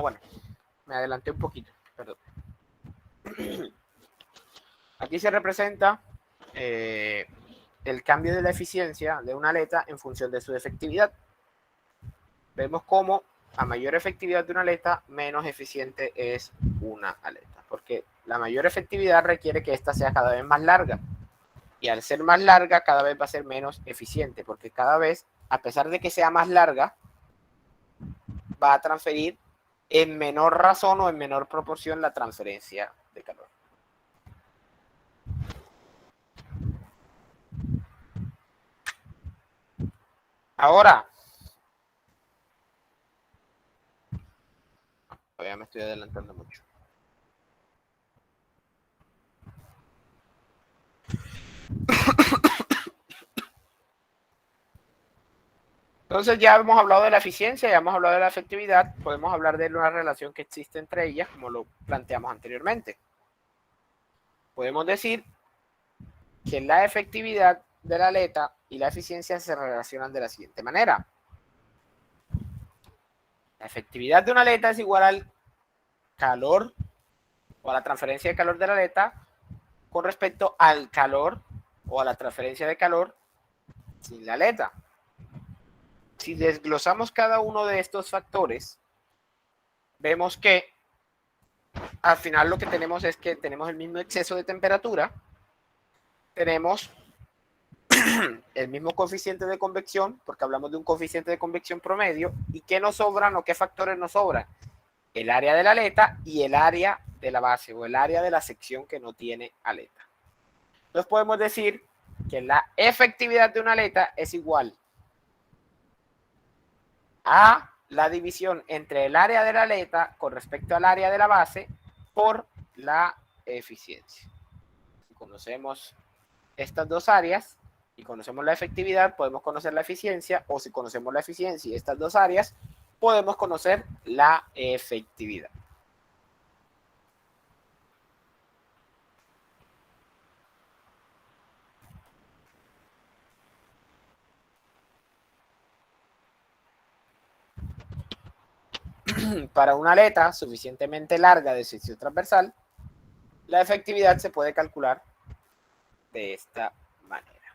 bueno, me adelanté un poquito, perdón. Aquí se representa el cambio de la eficiencia de una aleta en función de su efectividad. Vemos cómo a mayor efectividad de una aleta, menos eficiente es una aleta, porque la mayor efectividad requiere que ésta sea cada vez más larga. Y al ser más larga, cada vez va a ser menos eficiente, porque cada vez, a pesar de que sea más larga, va a transferir en menor razón o en menor proporción la transferencia de calor. Ahora, todavía me estoy adelantando mucho. Entonces ya hemos hablado de la eficiencia, ya hemos hablado de la efectividad, podemos hablar de una relación que existe entre ellas, como lo planteamos anteriormente. Podemos decir que la efectividad de la aleta y la eficiencia se relacionan de la siguiente manera. La efectividad de una aleta es igual al calor o a la transferencia de calor de la aleta con respecto al calor o a la transferencia de calor sin la aleta. Si desglosamos cada uno de estos factores, vemos que al final lo que tenemos es que tenemos el mismo exceso de temperatura, tenemos el mismo coeficiente de convección, porque hablamos de un coeficiente de convección promedio, y ¿qué nos sobran o qué factores nos sobran? El área de la aleta y el área de la base o el área de la sección que no tiene aleta. Entonces podemos decir que la efectividad de una aleta es igual a la división entre el área de la aleta con respecto al área de la base por la eficiencia. Si conocemos estas dos áreas y conocemos la efectividad, podemos conocer la eficiencia, o si conocemos la eficiencia y estas dos áreas, podemos conocer la efectividad. Para una aleta suficientemente larga de sección transversal, la efectividad se puede calcular de esta manera.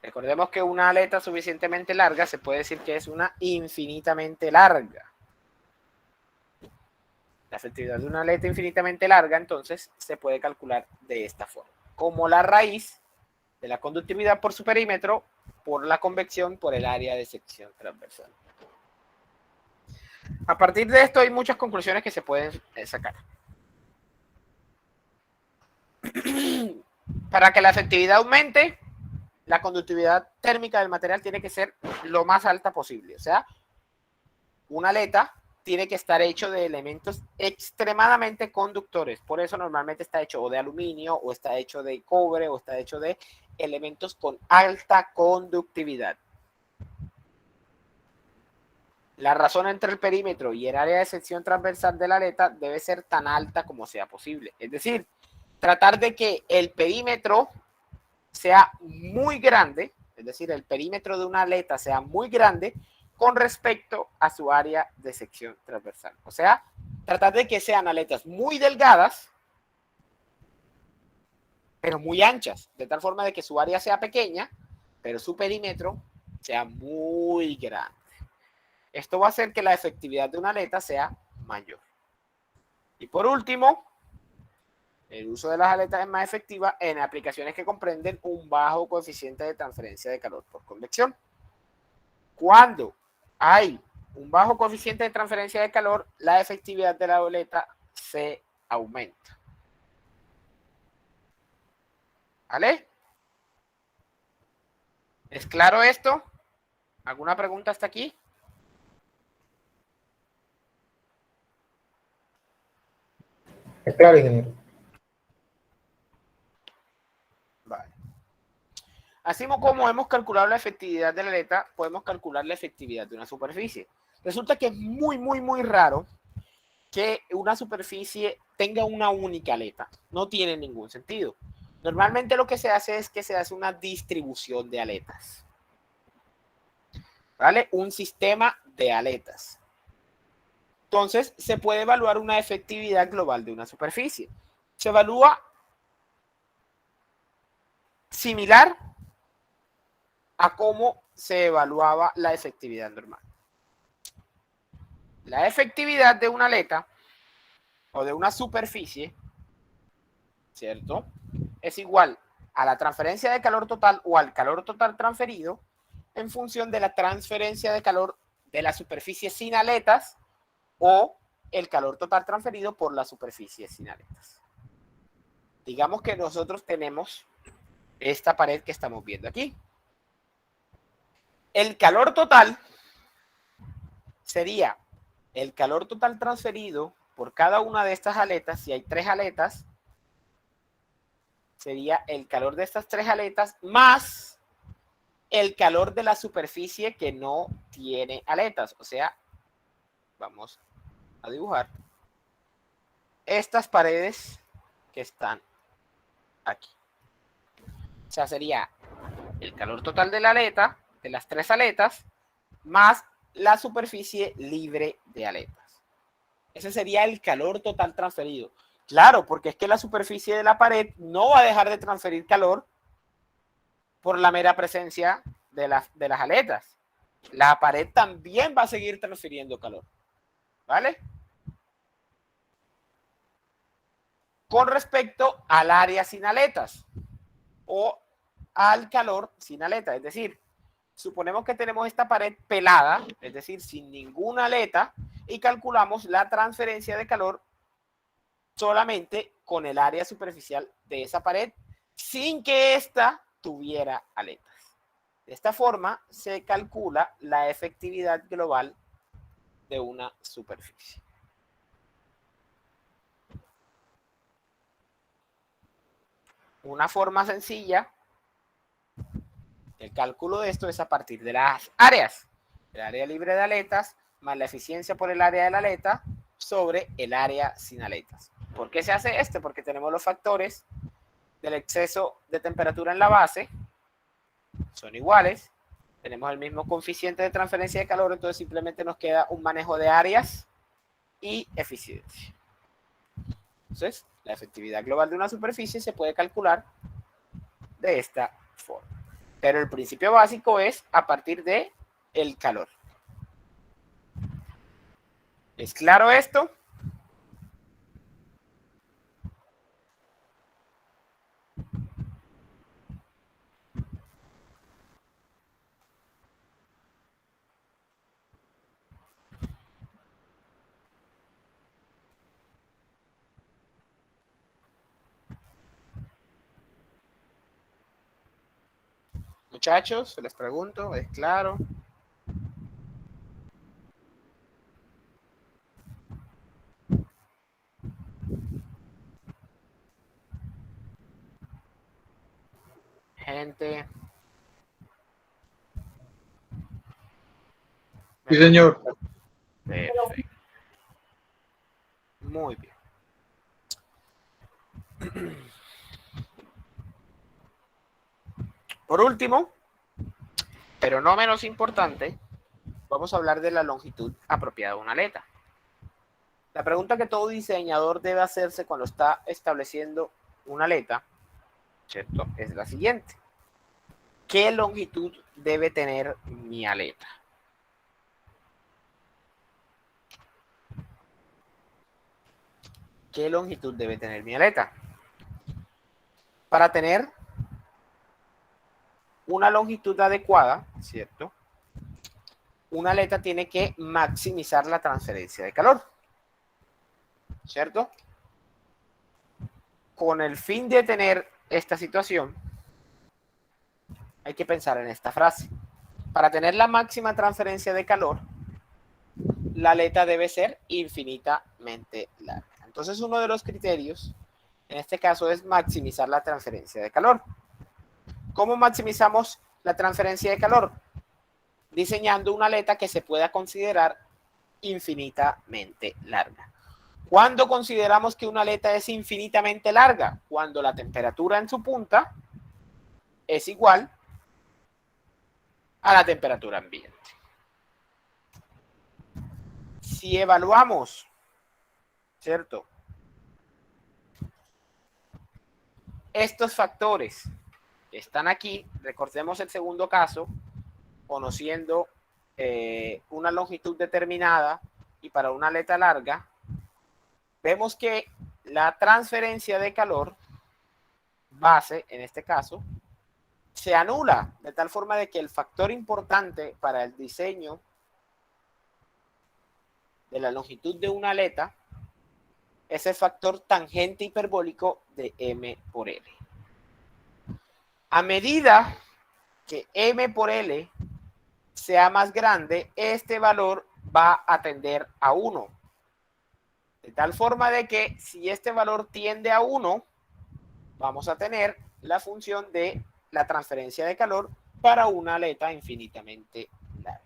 Recordemos que una aleta suficientemente larga se puede decir que es una infinitamente larga. La efectividad de una aleta infinitamente larga, entonces, se puede calcular de esta forma. Como la raíz de la conductividad por su perímetro, por la convección, por el área de sección transversal. A partir de esto hay muchas conclusiones que se pueden sacar. Para que la efectividad aumente, la conductividad térmica del material tiene que ser lo más alta posible. O sea, una aleta tiene que estar hecho de elementos extremadamente conductores. Por eso normalmente está hecho o de aluminio, o está hecho de cobre, o está hecho de elementos con alta conductividad. La razón entre el perímetro y el área de sección transversal de la aleta debe ser tan alta como sea posible. Es decir, tratar de que el perímetro sea muy grande, es decir, el perímetro de una aleta sea muy grande con respecto a su área de sección transversal. O sea, tratar de que sean aletas muy delgadas, pero muy anchas, de tal forma de que su área sea pequeña, pero su perímetro sea muy grande. Esto va a hacer que la efectividad de una aleta sea mayor. Y por último, el uso de las aletas es más efectiva en aplicaciones que comprenden un bajo coeficiente de transferencia de calor por convección. Cuando hay un bajo coeficiente de transferencia de calor, la efectividad de la aleta se aumenta. ¿Vale? ¿Es claro esto? ¿Alguna pregunta hasta aquí?
Es claro, ingeniero.
Vale. Así como hemos calculado la efectividad de la aleta, podemos calcular la efectividad de una superficie. Resulta que es muy raro que una superficie tenga una única aleta. No tiene ningún sentido. Normalmente lo que se hace es que se hace una distribución de aletas. ¿Vale? Un sistema de aletas. Entonces, se puede evaluar una efectividad global de una superficie. Se evalúa similar a cómo se evaluaba la efectividad normal. La efectividad de una aleta o de una superficie, ¿cierto?, es igual a la transferencia de calor total o al calor total transferido en función de la transferencia de calor de la superficie sin aletas o el calor total transferido por la superficie sin aletas. Digamos que nosotros tenemos esta pared que estamos viendo aquí. El calor total sería el calor total transferido por cada una de estas aletas. Si hay 3 aletas, sería el calor de estas 3 aletas más el calor de la superficie que no tiene aletas. O sea, vamos a dibujar estas paredes que están aquí. O sea, sería el calor total de la aleta, de las 3 aletas, más la superficie libre de aletas. Ese sería el calor total transferido. Claro, porque es que la superficie de la pared no va a dejar de transferir calor por la mera presencia de las aletas. La pared también va a seguir transfiriendo calor. ¿Vale? Con respecto al área sin aletas o al calor sin aletas. Es decir, suponemos que tenemos esta pared pelada, es decir, sin ninguna aleta, y calculamos la transferencia de calor solamente con el área superficial de esa pared, sin que ésta tuviera aletas. De esta forma se calcula la efectividad global de una superficie. Una forma sencilla el cálculo de esto es a partir de las áreas. El área libre de aletas más la eficiencia por el área de la aleta sobre el área sin aletas. ¿Por qué se hace esto? Porque tenemos los factores del exceso de temperatura en la base, son iguales, tenemos el mismo coeficiente de transferencia de calor, entonces simplemente nos queda un manejo de áreas y eficiencia. Entonces, la efectividad global de una superficie se puede calcular de esta forma. Pero el principio básico es a partir de el calor. ¿Es claro esto? Muchachos, les pregunto, ¿es claro? Gente.
Sí, señor.
Perfecto. Muy bien. Por último, pero no menos importante, vamos a hablar de la longitud apropiada de una aleta. La pregunta que todo diseñador debe hacerse cuando está estableciendo una aleta, ¿cierto?, es la siguiente. ¿Qué longitud debe tener mi aleta? ¿Qué longitud debe tener mi aleta? Para tener una longitud adecuada, ¿cierto?, una aleta tiene que maximizar la transferencia de calor, ¿cierto? Con el fin de tener esta situación, hay que pensar en esta frase. Para tener la máxima transferencia de calor, la aleta debe ser infinitamente larga. Entonces, uno de los criterios, en este caso, es maximizar la transferencia de calor. ¿Cómo maximizamos la transferencia de calor? Diseñando una aleta que se pueda considerar infinitamente larga. ¿Cuándo consideramos que una aleta es infinitamente larga? Cuando la temperatura en su punta es igual a la temperatura ambiente. Si evaluamos, ¿cierto?, estos factores que están aquí, recordemos el segundo caso, conociendo una longitud determinada y para una aleta larga, vemos que la transferencia de calor base, en este caso, se anula, de tal forma de que el factor importante para el diseño de la longitud de una aleta es el factor tangente hiperbólico de M por L. A medida que M por L sea más grande, este valor va a tender a 1. De tal forma de que si este valor tiende a 1, vamos a tener la función de la transferencia de calor para una aleta infinitamente larga.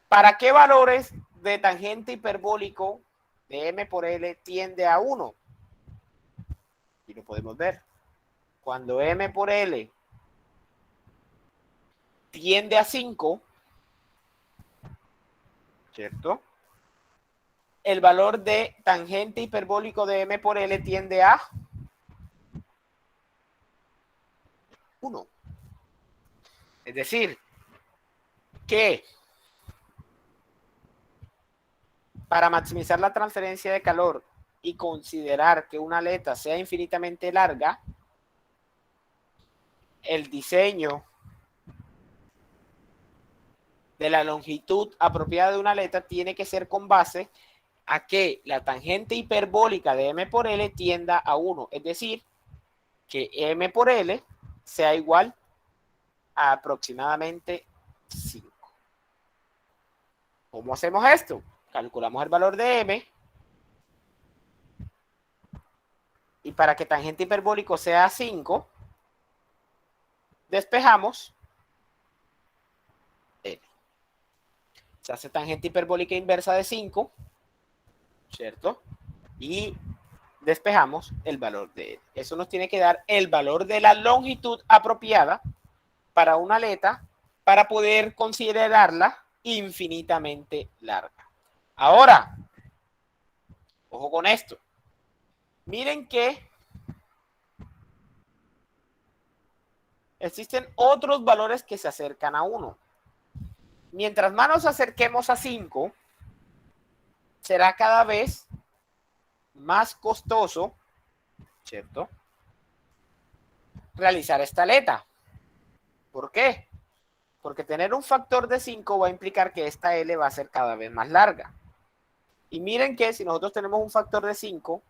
¿Para qué valores de tangente hiperbólico de M por L tiende a 1? Y lo podemos ver. Cuando M por L tiende a 5, ¿cierto?, el valor de tangente hiperbólico de M por L tiende a 1. Es decir, que para maximizar la transferencia de calor y considerar que una aleta sea infinitamente larga, el diseño de la longitud apropiada de una aleta tiene que ser con base a que la tangente hiperbólica de M por L tienda a 1. Es decir, que M por L sea igual a aproximadamente 5. ¿Cómo hacemos esto? Calculamos el valor de M y para que tangente hiperbólico sea 5, despejamos L. Se hace tangente hiperbólica inversa de 5, ¿cierto? Y despejamos el valor de L. Eso nos tiene que dar el valor de la longitud apropiada para una aleta para poder considerarla infinitamente larga. Ahora, ojo con esto. Miren que existen otros valores que se acercan a 1. Mientras más nos acerquemos a 5, será cada vez más costoso, ¿cierto?, realizar esta aleta. ¿Por qué? Porque tener un factor de 5 va a implicar que esta L va a ser cada vez más larga. Y miren que si nosotros tenemos un factor de 5,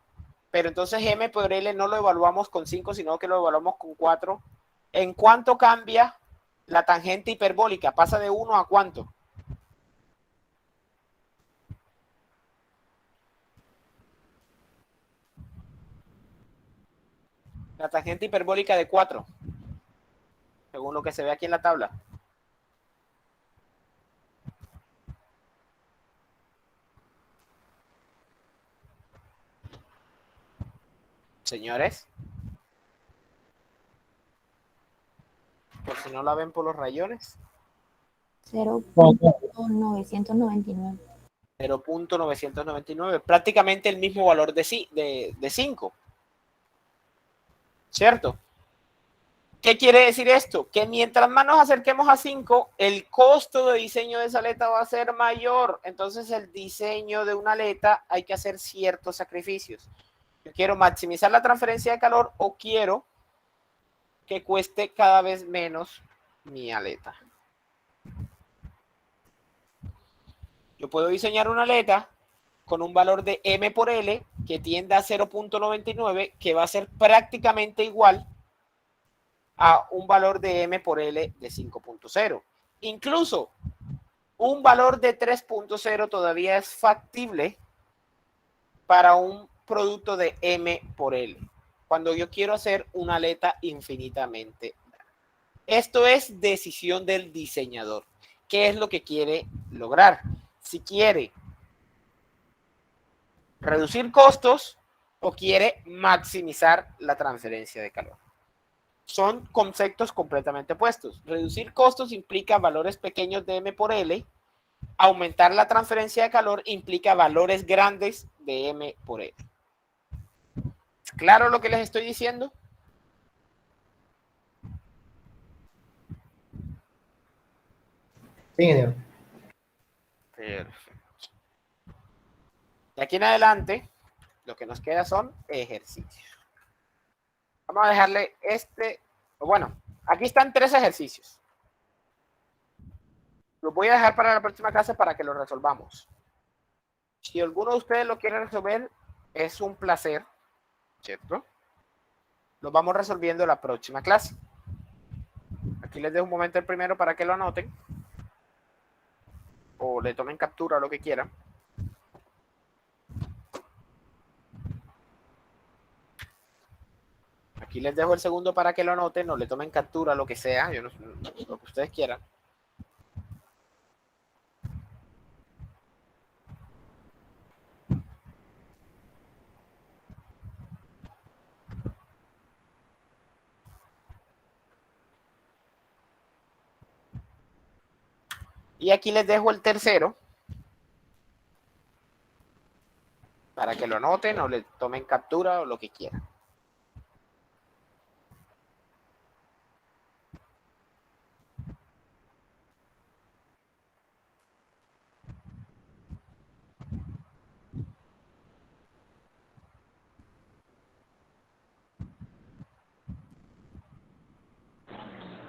pero entonces M por L no lo evaluamos con 5, sino que lo evaluamos con 4, ¿en cuánto cambia la tangente hiperbólica? ¿Pasa de 1 a cuánto? La tangente hiperbólica de 4, según lo que se ve aquí en la tabla. Señores, por si no la ven por los rayones.
0.999.
0.999, prácticamente el mismo valor de 5. ¿Cierto? ¿Qué quiere decir esto? Que mientras más nos acerquemos a 5, el costo de diseño de esa aleta va a ser mayor. Entonces, el diseño de una aleta hay que hacer ciertos sacrificios. Yo quiero maximizar la transferencia de calor o quiero que cueste cada vez menos mi aleta. Yo puedo diseñar una aleta con un valor de M por L que tienda a 0.99, que va a ser prácticamente igual a un valor de M por L de 5.0. Incluso un valor de 3.0 todavía es factible para un producto de M por L, cuando yo quiero hacer una aleta infinitamente larga. Esto es decisión del diseñador. ¿Qué es lo que quiere lograr? Si quiere reducir costos o quiere maximizar la transferencia de calor. Son conceptos completamente opuestos. Reducir costos implica valores pequeños de M por L. Aumentar la transferencia de calor implica valores grandes de M por L. ¿Es claro lo que les estoy diciendo?
Sí, ingeniero.
Perfecto. De aquí en adelante, lo que nos queda son ejercicios. Vamos a dejarle bueno, aquí están 3 ejercicios. Los voy a dejar para la próxima clase para que los resolvamos. Si alguno de ustedes lo quiere resolver, es un placer, ¿cierto? Los vamos resolviendo la próxima clase. Aquí les dejo un momento el primero para que lo anoten. O le tomen captura o lo que quieran. Aquí les dejo el segundo para que lo anoten o le tomen captura, lo que sea, lo que ustedes quieran. Y aquí les dejo el tercero para que lo anoten o le tomen captura o lo que quieran.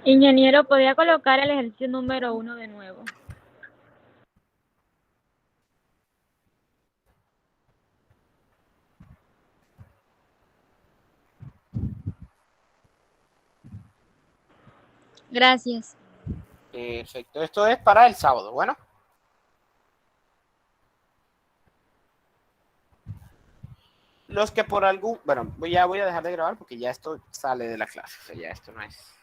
Ingeniero, ¿podría colocar el ejercicio número 1 de nuevo? Gracias.
Perfecto. Esto es para el sábado. Bueno. Los que por algún... Bueno, ya voy a dejar de grabar porque ya esto sale de la clase. O sea, ya esto no es...